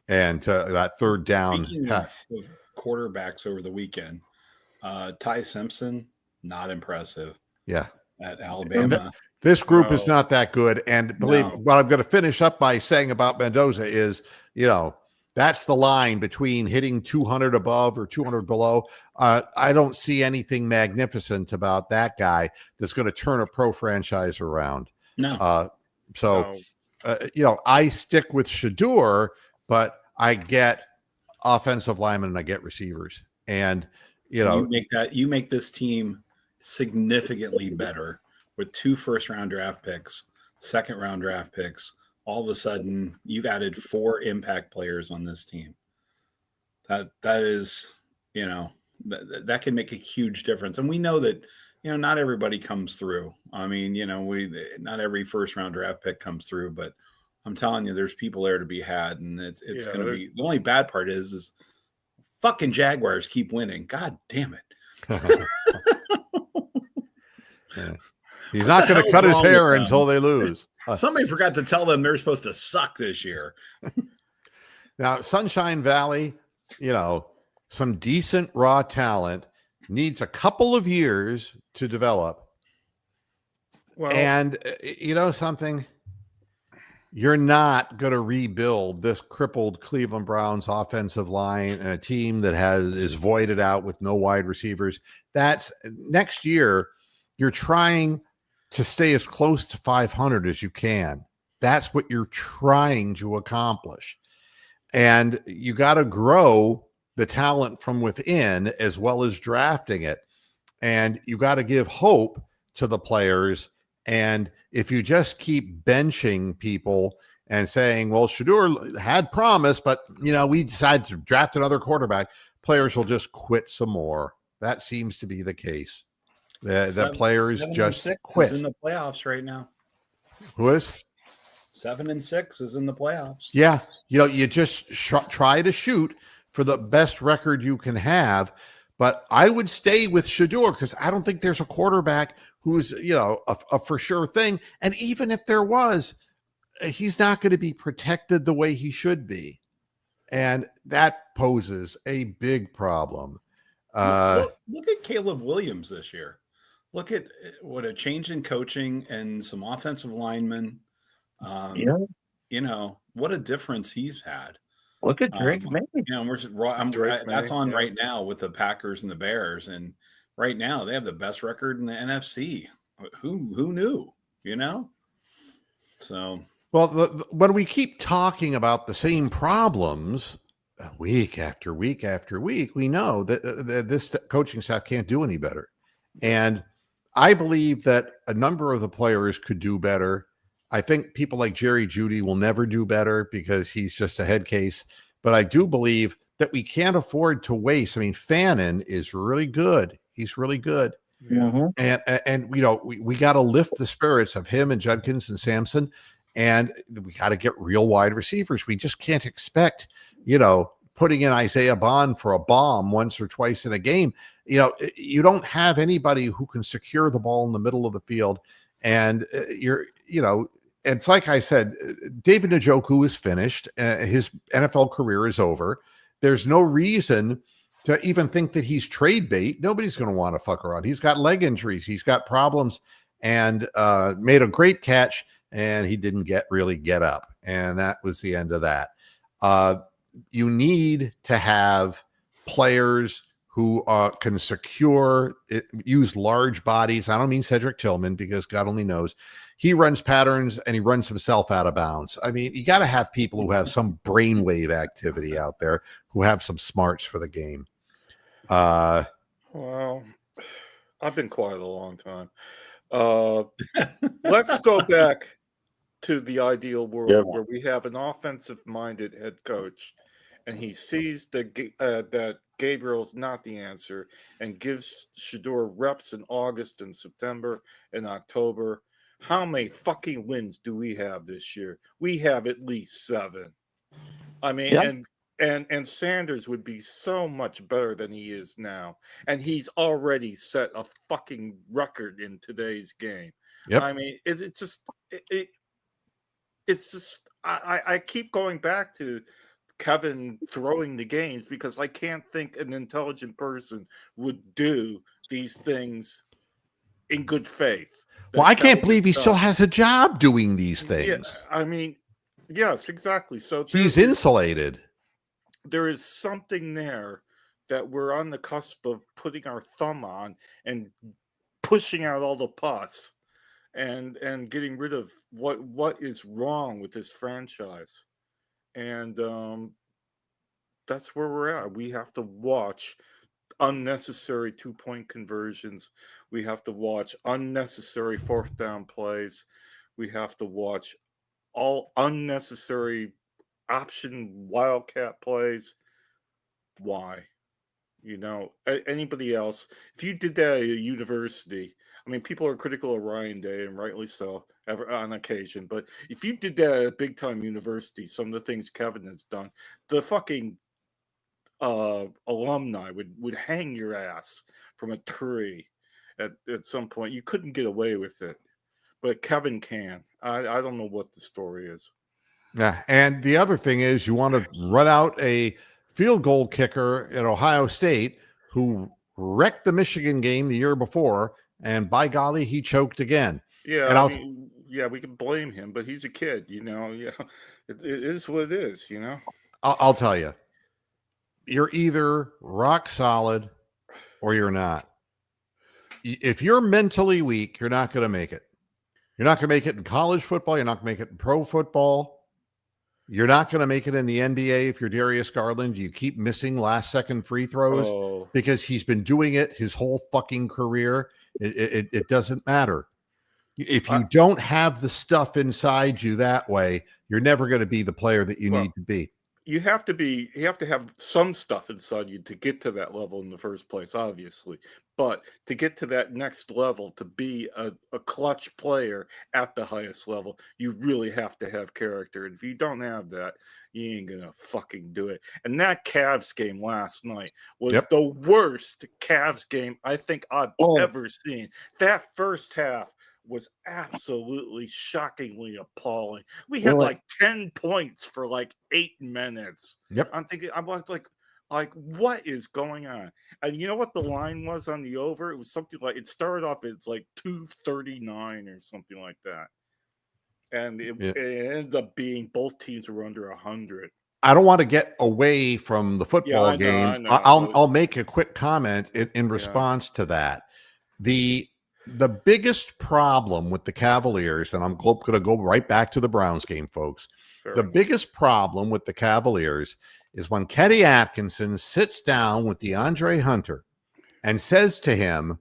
And that third down pass. Of quarterbacks over the weekend, Ty Simpson, not impressive. Yeah. At Alabama. This group is not that good. And believe what I'm going to finish up by saying about Mendoza is, that's the line between hitting 200 above or 200 below. I don't see anything magnificent about that guy that's going to turn a pro franchise around. No. I stick with Shedeur, but I get offensive linemen and I get receivers. And, you make this team significantly better with 2 first-round draft picks, second-round draft picks. All of a sudden, you've added 4 impact players on this team. That is, that can make a huge difference. And we know that, not everybody comes through. I mean, not every first-round draft pick comes through, but I'm telling you, there's people there to be had, and it's going to be. The only bad part is fucking Jaguars keep winning. God damn it. Yeah. He's not going to cut his hair until they lose. Somebody forgot to tell them they're supposed to suck this year. Now, Sunshine Valley, some decent raw talent, needs a couple of years to develop. Well, and something, you're not going to rebuild this crippled Cleveland Browns offensive line and a team that is voided out with no wide receivers. That's next year. You're trying to stay as close to 500 as you can. That's what you're trying to accomplish. And you got to grow the talent from within as well as drafting it. And you got to give hope to the players. And if you just keep benching people and saying, well, Shedeur had promise, but, we decided to draft another quarterback, players will just quit some more. That seems to be the case. The players just quit. Is in the playoffs right now. Who is? 7-6 is in the playoffs. Yeah. You just try to shoot for the best record you can have. But I would stay with Shedeur because I don't think there's a quarterback who's, a for sure thing. And even if there was, he's not going to be protected the way he should be. And that poses a big problem. Look at Caleb Williams this year. Look at what a change in coaching and some offensive linemen. What a difference he's had. Look at Drake May. That's on right now with the Packers and the Bears, and right now they have the best record in the NFC. Who knew? So when we keep talking about the same problems week after week after week, we know that this coaching staff can't do any better. And I believe that a number of the players could do better. I think people like Jerry Jeudy will never do better because he's just a head case. But I do believe that we can't afford to waste. I mean, Fannin is really good. He's really good. Mm-hmm. And we got to lift the spirits of him and Judkins and Sampson. And we got to get real wide receivers. We just can't expect, putting in Isaiah Bond for a bomb once or twice in a game. You don't have anybody who can secure the ball in the middle of the field. And it's like I said, David Njoku is finished. His NFL career is over. There's no reason to even think that he's trade bait. Nobody's going to want to fuck around. He's got leg injuries. He's got problems and made a great catch. And he didn't really get up. And that was the end of that. You need to have players who can use large bodies. I don't mean Cedric Tillman, because God only knows. He runs patterns and he runs himself out of bounds. I mean, you got to have people who have some brainwave activity out there, who have some smarts for the game. Well, I've been quiet a long time. Let's go back to the ideal world where we have an offensive-minded head coach, and he sees that Gabriel's not the answer, and gives Shedeur reps in August and September and October. How many fucking wins do we have this year? We have at least 7. I mean, Yep. and Sanders would be so much better than he is now, and he's already set a fucking record in today's game. Yep. I mean, it's just I keep going back to Kevin throwing the games, because I can't think an intelligent person would do these things in good faith. Well, I can't believe he still has a job doing these things. Yeah, I mean, yes, exactly. So he's insulated. There is something there that we're on the cusp of putting our thumb on and pushing out all the pus and getting rid of what is wrong with this franchise. And that's where we're at. We have to watch unnecessary 2-point conversions. We have to watch unnecessary 4th down plays. We have to watch all unnecessary option wildcat plays. Why? You know, anybody else, if you did that at a university, I mean, people are critical of Ryan Day, and rightly so, on occasion. But if you did that at a big time university, some of the things Kevin has done, the fucking alumni would hang your ass from a tree at some point. You couldn't get away with it, but Kevin can. I don't know what the story is. Yeah, and the other thing is, you want to run out a field goal kicker at Ohio State who wrecked the Michigan game the year before, and by golly, he choked again. Yeah, and I mean, yeah, we can blame him, but he's a kid, you know. Yeah, it is what it is, you know. I'll tell you, you're either rock solid or you're not. If you're mentally weak, you're not going to make it. You're not going to make it in college football. You're not going to make it in pro football. You're not going to make it in the NBA if you're Darius Garland. You keep missing last-second free throws because he's been doing it his whole fucking career. It doesn't matter. If you don't have the stuff inside you that way, you're never going to be the player that you need to be. You have to have some stuff inside you to get to that level in the first place, obviously. But to get to that next level, to be a clutch player at the highest level, you really have to have character. And if you don't have that, you ain't gonna fucking do it. And that Cavs game last night was the worst Cavs game I think I've ever seen. That first half was absolutely shockingly appalling. We had like 10 points for like 8 minutes. Yep. I'm thinking, I'm like, what is going on? And you know what the line was on the over? It was something like, it started off, it's like 239 or something like that. And it ended up being both teams were under 100. I don't want to get away from the football game. I know. I'll make a quick comment in response to that. The biggest problem with the Cavaliers, and I'm going to go right back to the Browns game, folks. The biggest problem with the Cavaliers is when Kenny Atkinson sits down with DeAndre Hunter and says to him,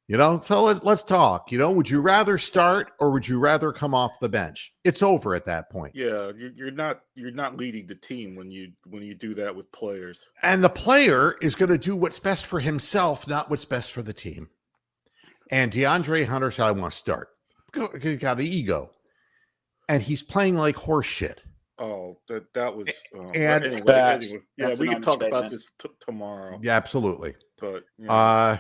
you know, so let's talk. You know, would you rather start or would you rather come off the bench? It's over at that point. Yeah, you're not leading the team when you do that with players. And the player is going to do what's best for himself, not what's best for the team. And DeAndre Hunter said, I want to start. He's got an ego. And he's playing like horse shit. Oh, that was... anyway, yeah, we can talk about this tomorrow. Yeah, absolutely. But, you know.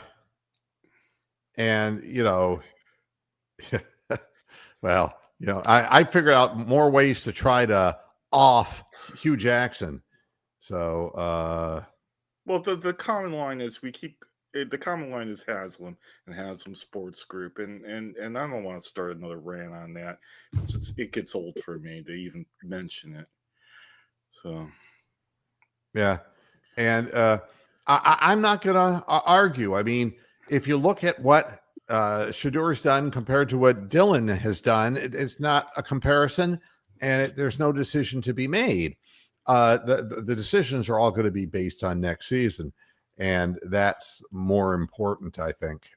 And, you know, well, you know, I figured out more ways to try to off Hugh Jackson. So... well, the common line is the common line is Haslam and Haslam Sports Group, and I don't want to start another rant on that. It gets old for me to even mention it. So, yeah, and I'm not going to argue. I mean, if you look at what Shadur's done compared to what Dylan has done, it's not a comparison, and there's no decision to be made. The decisions are all going to be based on next season, and that's more important, I think.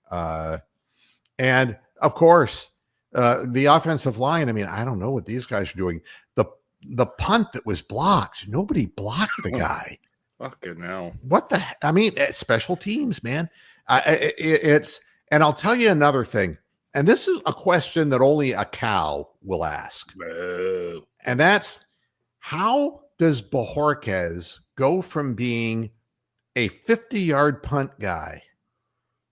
And of course, the offensive line. I mean, I don't know what these guys are doing. The punt that was blocked, nobody blocked the guy. Fucking hell. What the? I mean, special teams, man. It's, and I'll tell you another thing. And this is a question that only a cow will ask. No. And that's, how does Bojorquez go from being a 50-yard punt guy,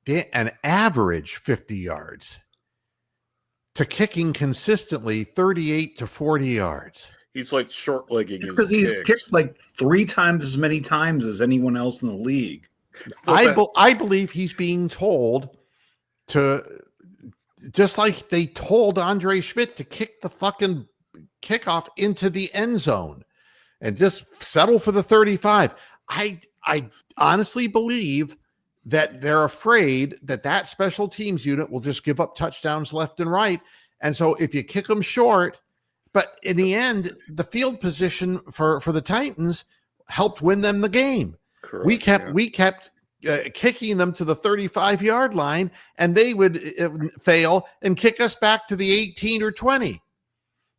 an average 50 yards, to kicking consistently 38 to 40 yards? He's like short legging because he's kicked like 3 times as many times as anyone else in the league. I believe he's being told to, just like they told Andre Schmidt to kick the fucking kickoff into the end zone and just settle for the 35. I honestly believe that they're afraid that special teams unit will just give up touchdowns left and right. And so if you kick them short, but in the end, the field position for the Titans helped win them the game. Correct, we kept kicking them to the 35-yard line, and they would fail and kick us back to the 18 or 20.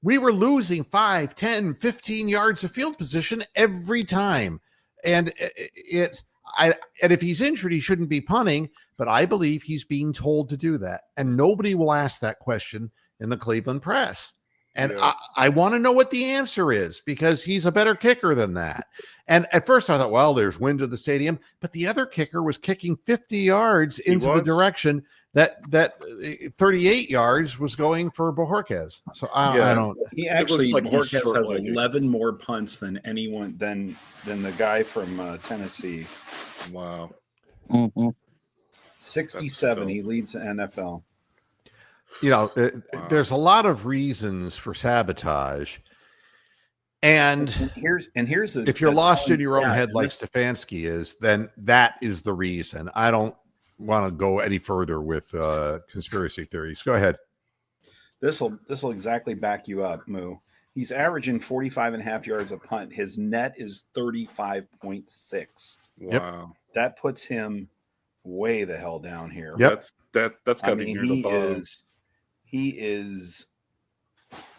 We were losing 5, 10, 15 yards of field position every time. And and if he's injured, he shouldn't be punting, but I believe he's being told to do that. And nobody will ask that question in the Cleveland press. And I want to know what the answer is, because he's a better kicker than that. And at first I thought, well, there's wind to the stadium, but the other kicker was kicking 50 yards into the direction that 38 yards was going for Bojorquez. So I don't. He actually, like Bojorquez has 11 more punts than anyone than the guy from Tennessee. Wow. Mm-hmm. 67. He leads the NFL. You know, there's a lot of reasons for sabotage. And here's if you're lost in your own head like Stefanski is, then that is the reason. I don't want to go any further with conspiracy theories. Go ahead. This will exactly back you up, Moo. He's averaging 45.5 yards a punt. His net is 35.6. Wow. Yep. That puts him way the hell down here. Yep. That's got to be near the bottom. He is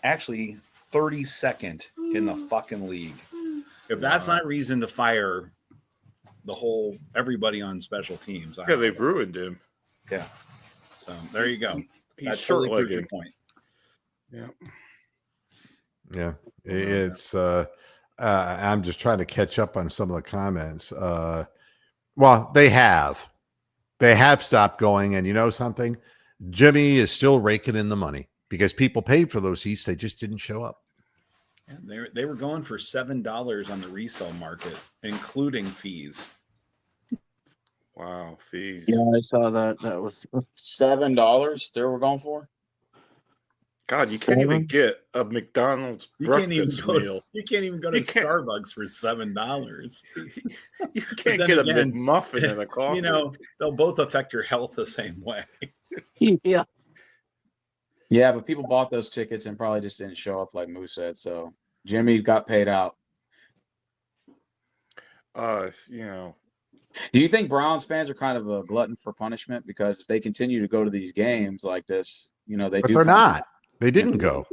actually 32nd in the fucking league. If that's not reason to fire everybody on special teams. Yeah, they've ruined him. Yeah. So there you go. He's short-legged. Point. Yeah. Yeah. It's I'm just trying to catch up on some of the comments. Well, they have stopped going, and you know something? Jimmy is still raking in the money because people paid for those seats. They just didn't show up. Yeah, they were going for $7 on the resale market, including fees. Wow, fees. Yeah, I saw that. That was $7 they were going for. God, you can't even get a McDonald's breakfast meal. You can't even go to Starbucks for $7. You can't get a McMuffin and a coffee. You know, they'll both affect your health the same way. Yeah. Yeah, but people bought those tickets and probably just didn't show up, like Moose said. So Jimmy got paid out. You know. Do you think Browns fans are kind of a glutton for punishment? Because if they continue to go to these games like this, you know, But they're not. They didn't go.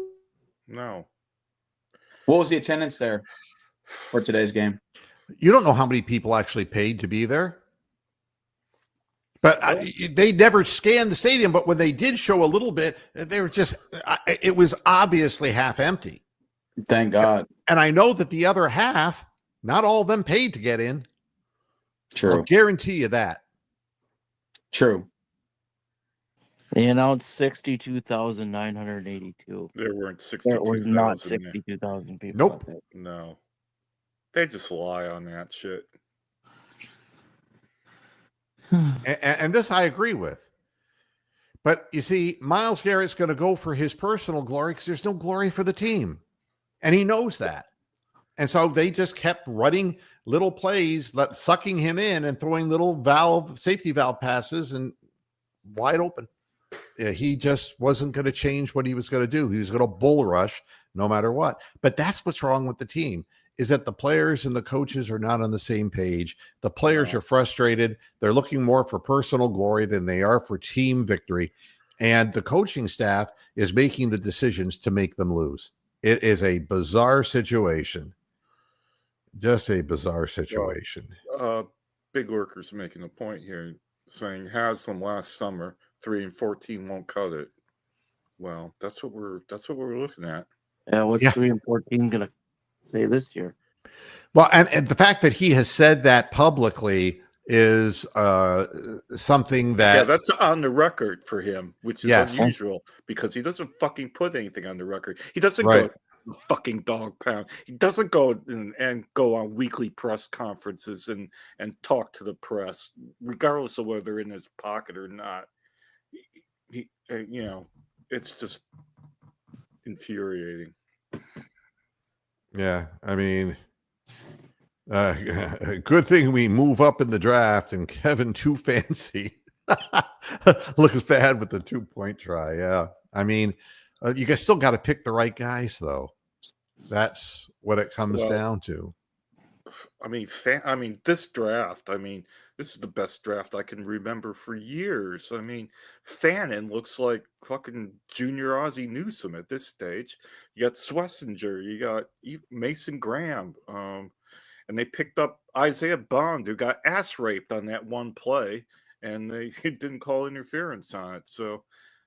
No. What was the attendance there for today's game? You don't know how many people actually paid to be there. But they never scanned the stadium. But when they did show a little bit, they were just, it was obviously half empty. Thank God. And I know that the other half, not all of them paid to get in. True. I'll guarantee you that. True. They announced 62,982. There weren't 62,000. There was not 62,000 people. Nope. No. They just lie on that shit. And this I agree with. But you see, Myles Garrett's going to go for his personal glory because there's no glory for the team. And he knows that. And so they just kept running little plays, sucking him in and throwing little safety valve passes and wide open. Yeah, he just wasn't going to change what he was going to do. He was going to bull rush no matter what. But that's what's wrong with the team, is that the players and the coaches are not on the same page. The players are frustrated. They're looking more for personal glory than they are for team victory. And the coaching staff is making the decisions to make them lose. It is a bizarre situation. Just a bizarre situation. Big Lurker's making a point here, saying Haslam last summer 3-14 won't cut it. Well, that's what we're looking at. Yeah, what's 3-14 gonna say this year? Well, and the fact that he has said that publicly is something that that's on the record for him, which is unusual because he doesn't fucking put anything on the record. He doesn't go fucking dog pound. He doesn't go and go on weekly press conferences and talk to the press, regardless of whether they're in his pocket or not. He it's just infuriating. Yeah, I mean, good thing we move up in the draft and Kevin Too Fancy looks bad with the 2-point try. Yeah, I mean, you guys still got to pick the right guys, though. That's what it comes down to. I mean, this draft, this is the best draft I can remember for years. I mean, Fannin looks like fucking Junior Ozzie Newsome at this stage. You got Schlesinger, you got Mason Graham, and they picked up Isaiah Bond, who got ass raped on that one play, and they didn't call interference on it. So,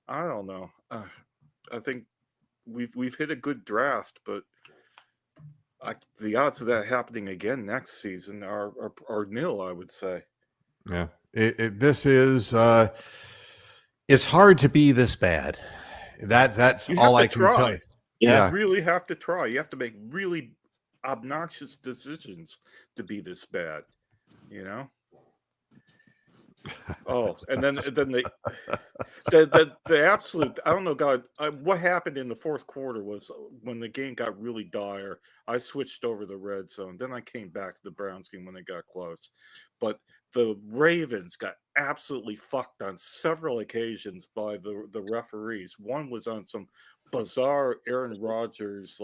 I don't know. I think we've hit a good draft, but the odds of that happening again next season are nil, I would say. Yeah, this is it's hard to be this bad. That's all I can tell you. Yeah, you really have to try. You have to make really obnoxious decisions to be this bad. Oh, and then the absolute, I don't know, God, what happened in the fourth quarter was when the game got really dire, I switched over the red zone. Then I came back to the Browns game when they got close. But the Ravens got absolutely fucked on several occasions by the referees. One was on some bizarre Aaron Rodgers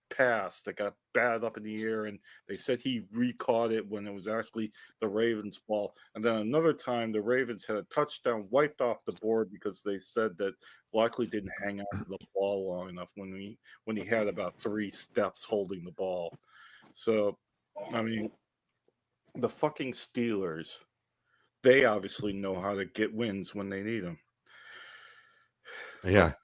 pass that got batted up in the air, and they said he recaught it when it was actually the Ravens' ball. And then another time, the Ravens had a touchdown wiped off the board because they said that Blackley didn't hang on to the ball long enough when he had about 3 steps holding the ball. So, I mean, the fucking Steelers, they obviously know how to get wins when they need them. Yeah.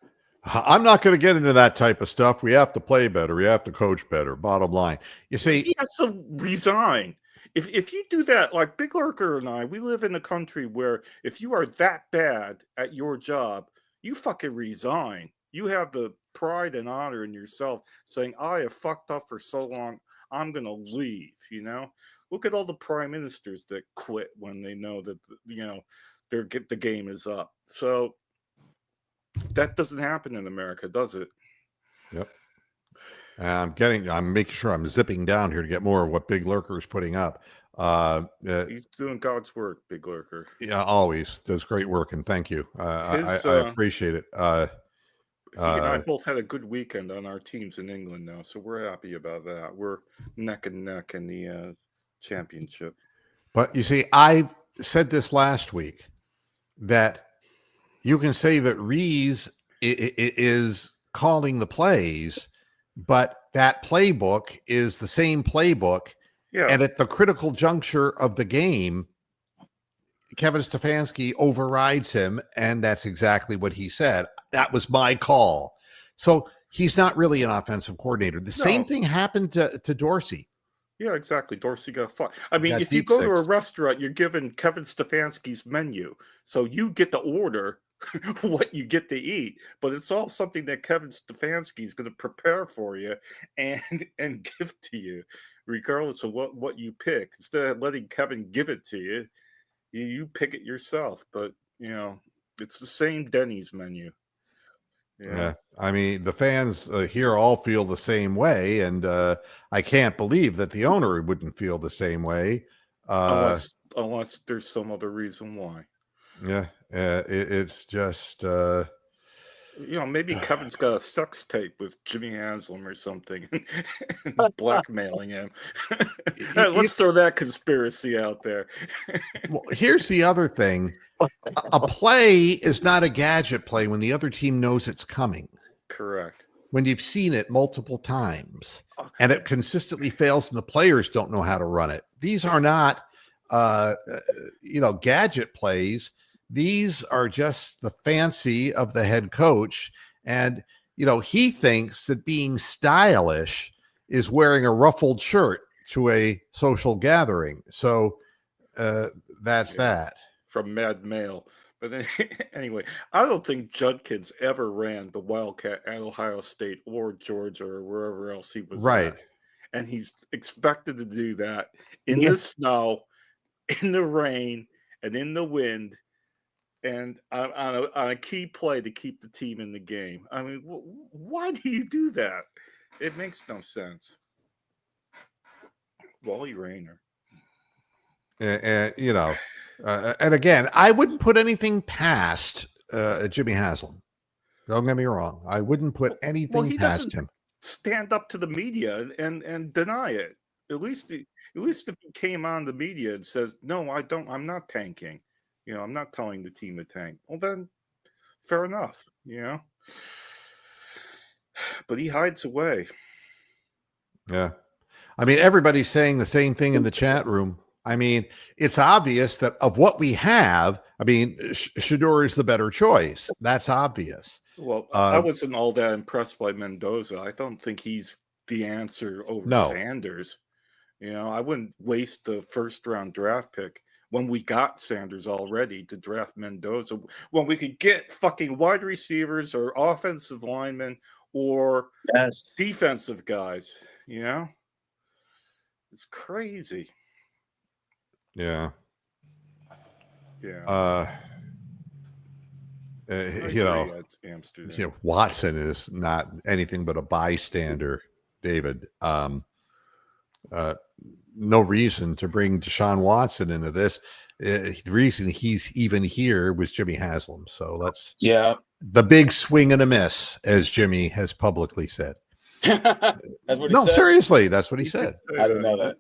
I'm not going to get into that type of stuff. We have to play better. We have to coach better. Bottom line. You see, he has to resign. If you do that, like Big Lurker and I, we live in a country where if you are that bad at your job, you fucking resign. You have the pride and honor in yourself saying, I have fucked up for so long, I'm going to leave, Look at all the prime ministers that quit when they know that, the game is up. So, that doesn't happen in America, does it? Yep. I'm making sure I'm zipping down here to get more of what Big Lurker is putting up. He's doing God's work, Big Lurker. Yeah, always does great work, and thank you. I appreciate it. He and I both had a good weekend on our teams in England now, so we're happy about that. We're neck and neck in the championship. But you see, I said this last week that you can say that Rees is calling the plays, but that playbook is the same playbook. Yeah. And at the critical juncture of the game, Kevin Stefanski overrides him, and that's exactly what he said. That was my call. So he's not really an offensive coordinator. The same thing happened to Dorsey. Yeah, exactly. Dorsey got fucked. I mean, if you go to a restaurant, you're given Kevin Stefanski's menu. So you get to order what you get to eat, but it's all something that Kevin Stefanski is going to prepare for you and give to you, regardless of what you pick. Instead of letting Kevin give it to you, you pick it yourself. But, it's the same Denny's menu. Yeah. I mean, the fans here all feel the same way, and I can't believe that the owner wouldn't feel the same way. Unless there's some other reason why. Yeah, it's just maybe Kevin's got a sex tape with Jimmy Haslam or something, and blackmailing him. Let's throw that conspiracy out there. Well, here's the other thing: a play is not a gadget play when the other team knows it's coming. Correct. When you've seen it multiple times and it consistently fails, and the players don't know how to run it. These are not, gadget plays. These are just the fancy of the head coach. And, he thinks that being stylish is wearing a ruffled shirt to a social gathering. So that's that. From Mad Male. But anyway, I don't think Judkins ever ran the Wildcat at Ohio State or Georgia or wherever else he was right. at. And he's expected to do that in the snow, in the rain, and in the wind, and on a key play to keep the team in the game. I mean, why do you do that? It makes no sense. Wally Rayner. And and again, I wouldn't put anything past Jimmy Haslam. Don't get me wrong. I wouldn't put anything past him. Stand up to the media and deny it. At least if he came on the media and says, "No, I don't. I'm not tanking. I'm not telling the team to tank." Well, then, fair enough. But he hides away. Yeah, I mean, everybody's saying the same thing in the chat room. I mean, it's obvious that of what we have, I mean, Shedeur is the better choice. That's obvious. Well, I wasn't all that impressed by Mendoza. I don't think he's the answer over Sanders. I wouldn't waste the first round draft pick when we got Sanders already to draft Mendoza, when we could get fucking wide receivers or offensive linemen or defensive guys. It's crazy. Yeah. Watson is not anything but a bystander, David. No reason to bring Deshaun Watson into this. The reason he's even here was Jimmy Haslam. So let's the big swing and a miss, as Jimmy has publicly said. That's what he said? Seriously, that's what he said. I didn't know that.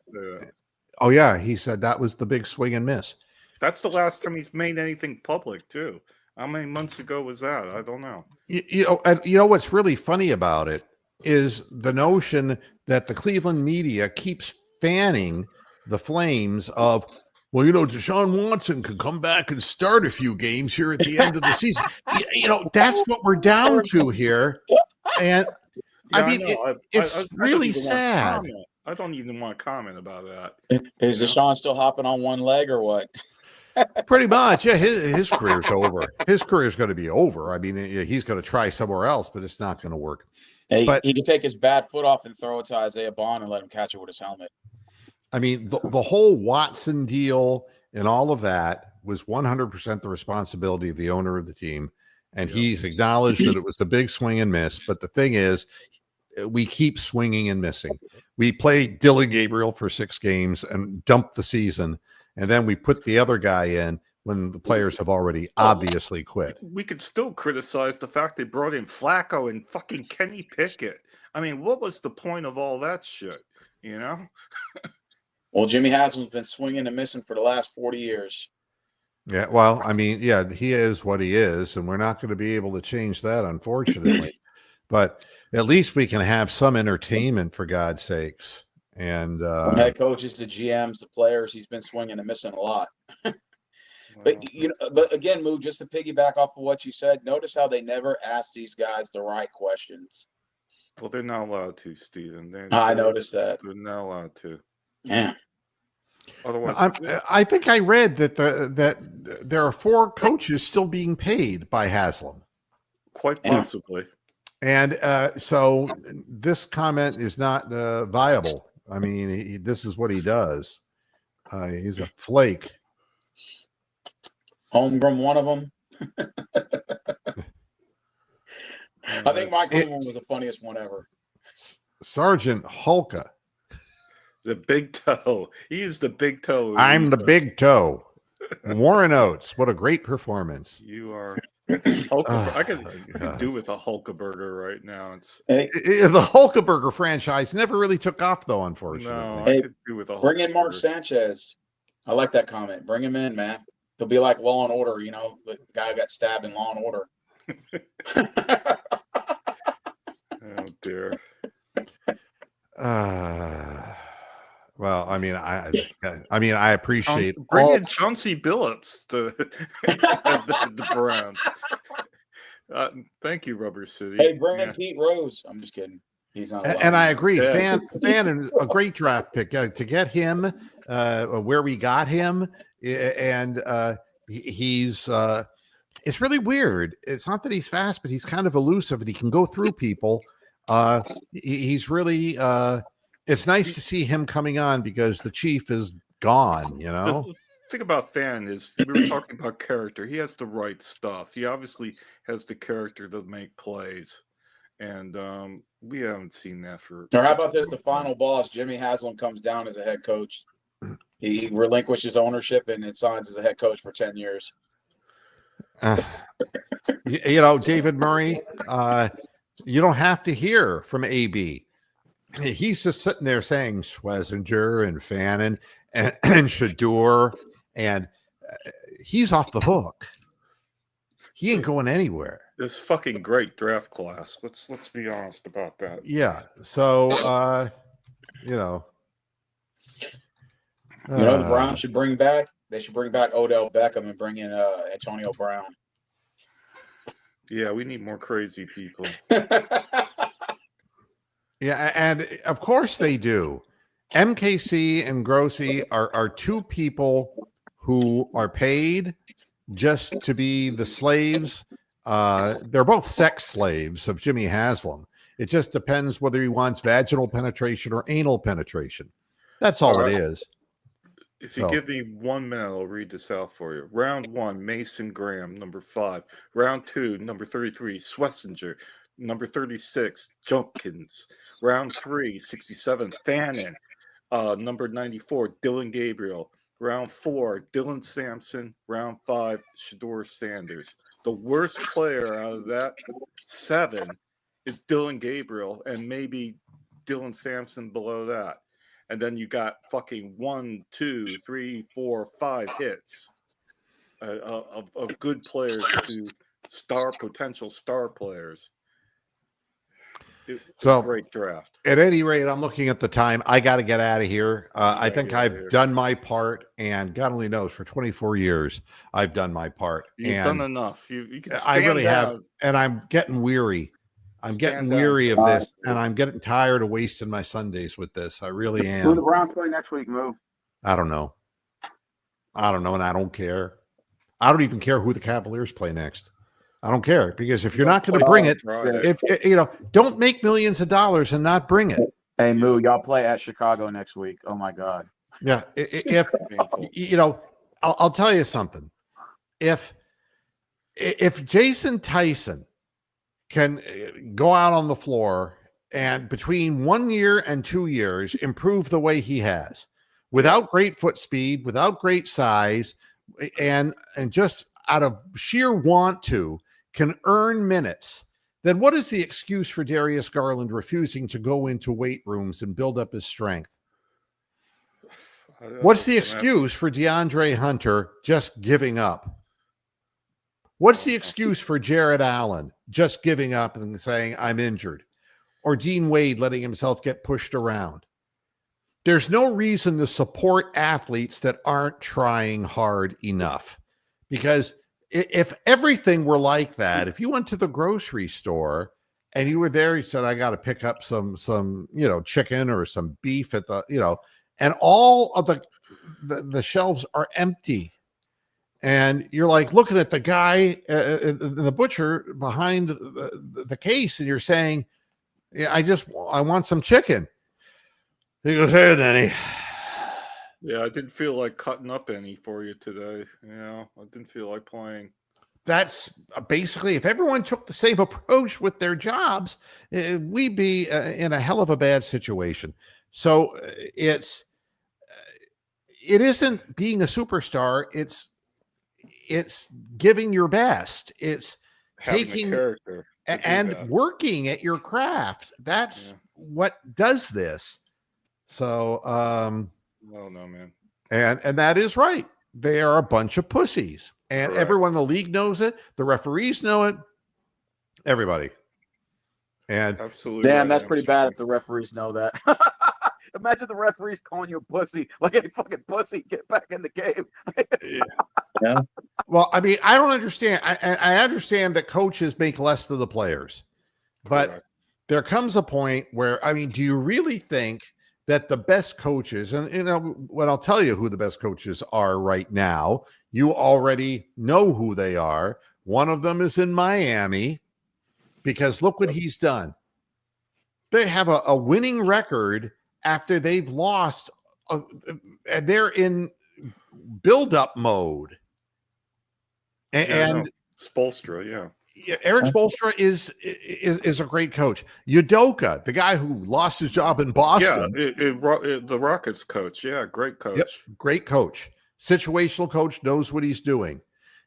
Oh yeah, he said that was the big swing and miss. That's the last time he's made anything public too. How many months ago was that? I don't know. You know what's really funny about it is the notion that the Cleveland media keeps fanning the flames of, well, Deshaun Watson could come back and start a few games here at the end of the season. That's what we're down to here. And I mean, it's really sad. I don't even want to comment about that. Is Deshaun still hopping on one leg or what? Pretty much. Yeah, his career's over. His career's going to be over. I mean, he's going to try somewhere else, but it's not going to work. He can take his bad foot off and throw it to Isaiah Bond and let him catch it with his helmet. I mean, the whole Watson deal and all of that was 100% the responsibility of the owner of the team. And he's acknowledged that it was the big swing and miss. But the thing is, we keep swinging and missing. We played Dylan Gabriel for 6 games and dumped the season. And then we put the other guy in when the players have already obviously quit. We could still criticize the fact they brought in Flacco and fucking Kenny Pickett. I mean, what was the point of all that shit? Well, Jimmy Haslam's been swinging and missing for the last 40 years. Yeah, well, I mean, yeah, he is what he is, and we're not going to be able to change that, unfortunately. But at least we can have some entertainment, for God's sakes. And from head coaches, the GMs, the players, he's been swinging and missing a lot. But again, Moo, just to piggyback off of what you said, notice how they never ask these guys the right questions. Well, they're not allowed to, Steven. I noticed that. They're not allowed to. Yeah. Otherwise, I think I read that that there are 4 coaches still being paid by Haslam. Quite possibly. And so this comment is not viable. I mean, this is what he does. He's a flake. Holmgren, one of them. I think Mike Holman was the funniest one ever. Sergeant Hulka. The big toe. He used the big toe. I'm the big toe. Warren Oates. What a great performance. You are. I could God. do with a Hulkaburger right now. The Hulkaburger franchise never really took off, though, unfortunately. No, Hey, I could do with a Bring in Mark Hulkaburger. Sanchez. I like that comment. Bring him in, man. He'll be like Law and Order, the guy who got stabbed in Law and Order. Oh dear. Well, I mean, I appreciate Bring all. in Chauncey Billups, the Browns. Thank you, Rubber City. Hey, bring in Pete Rose. I'm just kidding. He's not allowed. And I agree. Yeah. Fan, a great draft pick to get him where we got him, and he's. It's really weird. It's not that he's fast, but he's kind of elusive, and he can go through people. He's really. It's nice to see him coming on because the Chief is gone. The thing about Fan is we were talking about character. He has the right stuff. He obviously has the character to make plays, and we haven't seen that for. Or how about this? The final boss, Jimmy Haslam, comes down as a head coach. He relinquishes ownership and signs as a head coach for 10 years. David Murray, you don't have to hear from AB. He's just sitting there saying Schlesinger and Fannin and Shador, and he's off the hook. He ain't going anywhere. This fucking great draft class. Let's be honest about that. Yeah. So, the Browns should bring back. They should bring back Odell Beckham and bring in Antonio Brown. Yeah, we need more crazy people. Yeah, and of course they do. MKC and Grossi are two people who are paid just to be the slaves. They're both sex slaves of Jimmy Haslam. It just depends whether he wants vaginal penetration or anal penetration. That's all it is. If you give me 1 minute, I'll read this out for you. Round 1, Mason Graham, number 5. Round 2, number 33, Schlesinger. Number 36, Junkins. Round 3, 67, Fannin. Number 94, Dylan Gabriel. Round 4, Dylan Sampson. Round 5, Shador Sanders. The worst player out of that 7 is Dylan Gabriel, and maybe Dylan Sampson below that. And then you got fucking 1, 2, 3, 4, 5 hits of good players to potential star players. So great draft. At any rate, I'm looking at the time. I got to get out of here. I think I've done my part, and God only knows, for 24 years, I've done my part. You've done enough. You can I really down. have, and I'm getting weary. I'm getting weary of this, and I'm getting tired of wasting my Sundays with this. I really am. Who do the Browns play next week, Moo? I don't know, and I don't care. I don't even care who the Cavaliers play next. I don't care, because if you're not going to bring it, don't make millions of dollars and not bring it. Hey, Moo, y'all play at Chicago next week. Oh my God. Yeah. If I'll tell you something. If Jason Tyson can go out on the floor and between 1 year and 2 years improve the way he has, without great foot speed, without great size, and just out of sheer want to, can earn minutes, then what is the excuse for Darius Garland refusing to go into weight rooms and build up his strength? What's the excuse for DeAndre Hunter just giving up? What's the excuse for Jared Allen just giving up and saying, I'm injured? Or Dean Wade letting himself get pushed around? There's no reason to support athletes that aren't trying hard enough, because if everything were like that, if you went to the grocery store and you were there, you said, I got to pick up some chicken or some beef at the, and all of the shelves are empty. And you're like looking at the guy, the butcher behind the case, and you're saying, yeah, I want some chicken. He goes, hey, Denny. Yeah, I didn't feel like cutting up any for you today. I didn't feel like playing. that's basically, if everyone took the same approach with their jobs, we'd be in a hell of a bad situation. So it isn't being a superstar. It's giving your best. It's Having taking a character to do and that. working at your craft. That's what does this. So, well, no, man. And that is right. They are a bunch of pussies, and Correct. everyone in the league knows it. The referees know it. Everybody. And Absolutely. Damn, right, that's pretty bad Armstrong. if the referees know that. Imagine the referees calling you a pussy. Like, hey, fucking pussy, get back in the game. Yeah. well, I mean, I don't understand. I understand that coaches make less than the players, but Correct. there comes a point where, I mean, do you really think that the best coaches, and you know what, I'll tell you who the best coaches are right now. You already know who they are. One of them is in Miami, because look what he's done. They have a winning record after they've lost. They're in build-up mode. And Spolstra, yeah. Eric Spoelstra is a great coach. Udoka, the guy who lost his job in Boston. Yeah, the Rockets coach. Yeah, great coach. Yep, great coach. Situational coach, knows what he's doing.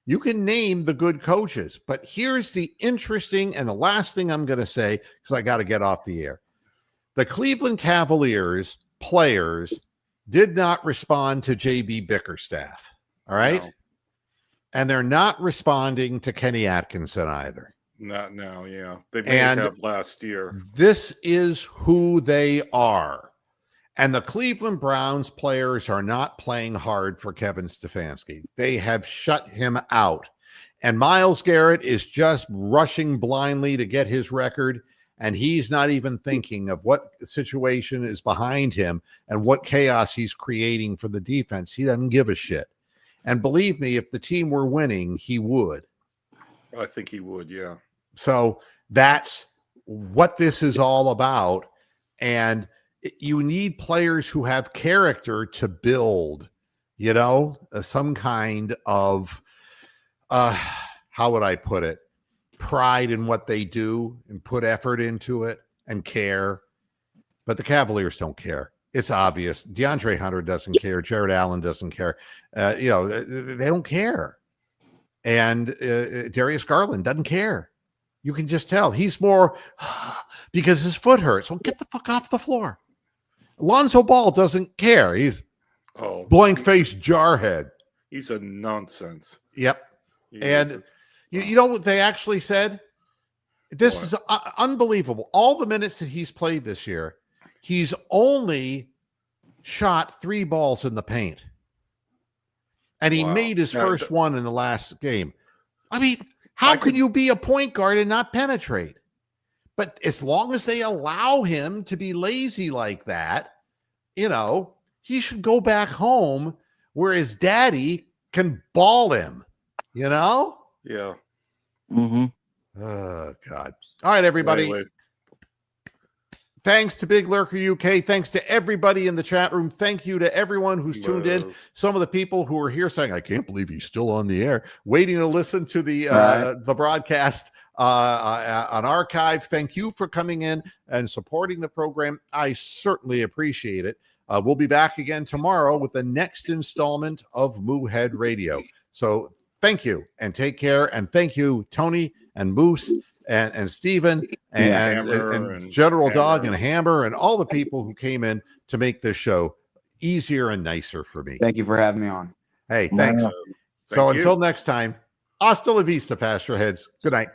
You can name the good coaches, but here's the interesting and the last thing I'm going to say, because I got to get off the air. The Cleveland Cavaliers players did not respond to JB Bickerstaff. All right. No. And they're not responding to Kenny Atkinson either. Not now, yeah. They may have last year. This is who they are. And the Cleveland Browns players are not playing hard for Kevin Stefanski. They have shut him out. And Myles Garrett is just rushing blindly to get his record. And he's not even thinking of what situation is behind him and what chaos he's creating for the defense. He doesn't give a shit. And believe me, if the team were winning, he would. I think he would, yeah. So that's what this is all about. And you need players who have character to build, you know, some kind of, how would I put it? Pride in what they do and put effort into it and care. But the Cavaliers don't care. It's obvious. DeAndre Hunter doesn't care. Jared Allen doesn't care. You know, they don't care. And Darius Garland doesn't care. You can just tell. He's more because his foot hurts. Well, get the fuck off the floor. Lonzo Ball doesn't care. He's blank face jarhead. He's a nonsense. Yep. And you know what they actually said? This is unbelievable. All the minutes that he's played this year, he's only shot 3 balls in the paint. And he made his first one in the last game. I mean, how can you be a point guard and not penetrate? But as long as they allow him to be lazy like that, you know, he should go back home where his daddy can ball him, you know? Yeah. Mm-hmm. Oh, God. All right, everybody. Wait. Thanks to Big Lurker UK. Thanks to everybody in the chat room. Thank you to everyone who's tuned in. Some of the people who are here saying, I can't believe he's still on the air, waiting to listen to the broadcast on archive. Thank you for coming in and supporting the program. I certainly appreciate it. We'll be back again tomorrow with the next installment of Moohead Radio. So thank you and take care. And thank you, Tony and Moose and Steven and General Dog and Hammer and all the people who came in to make this show easier and nicer for me. Thank you for having me on. Hey, thanks. So until next time, hasta la vista, Pasture Heads. Good night.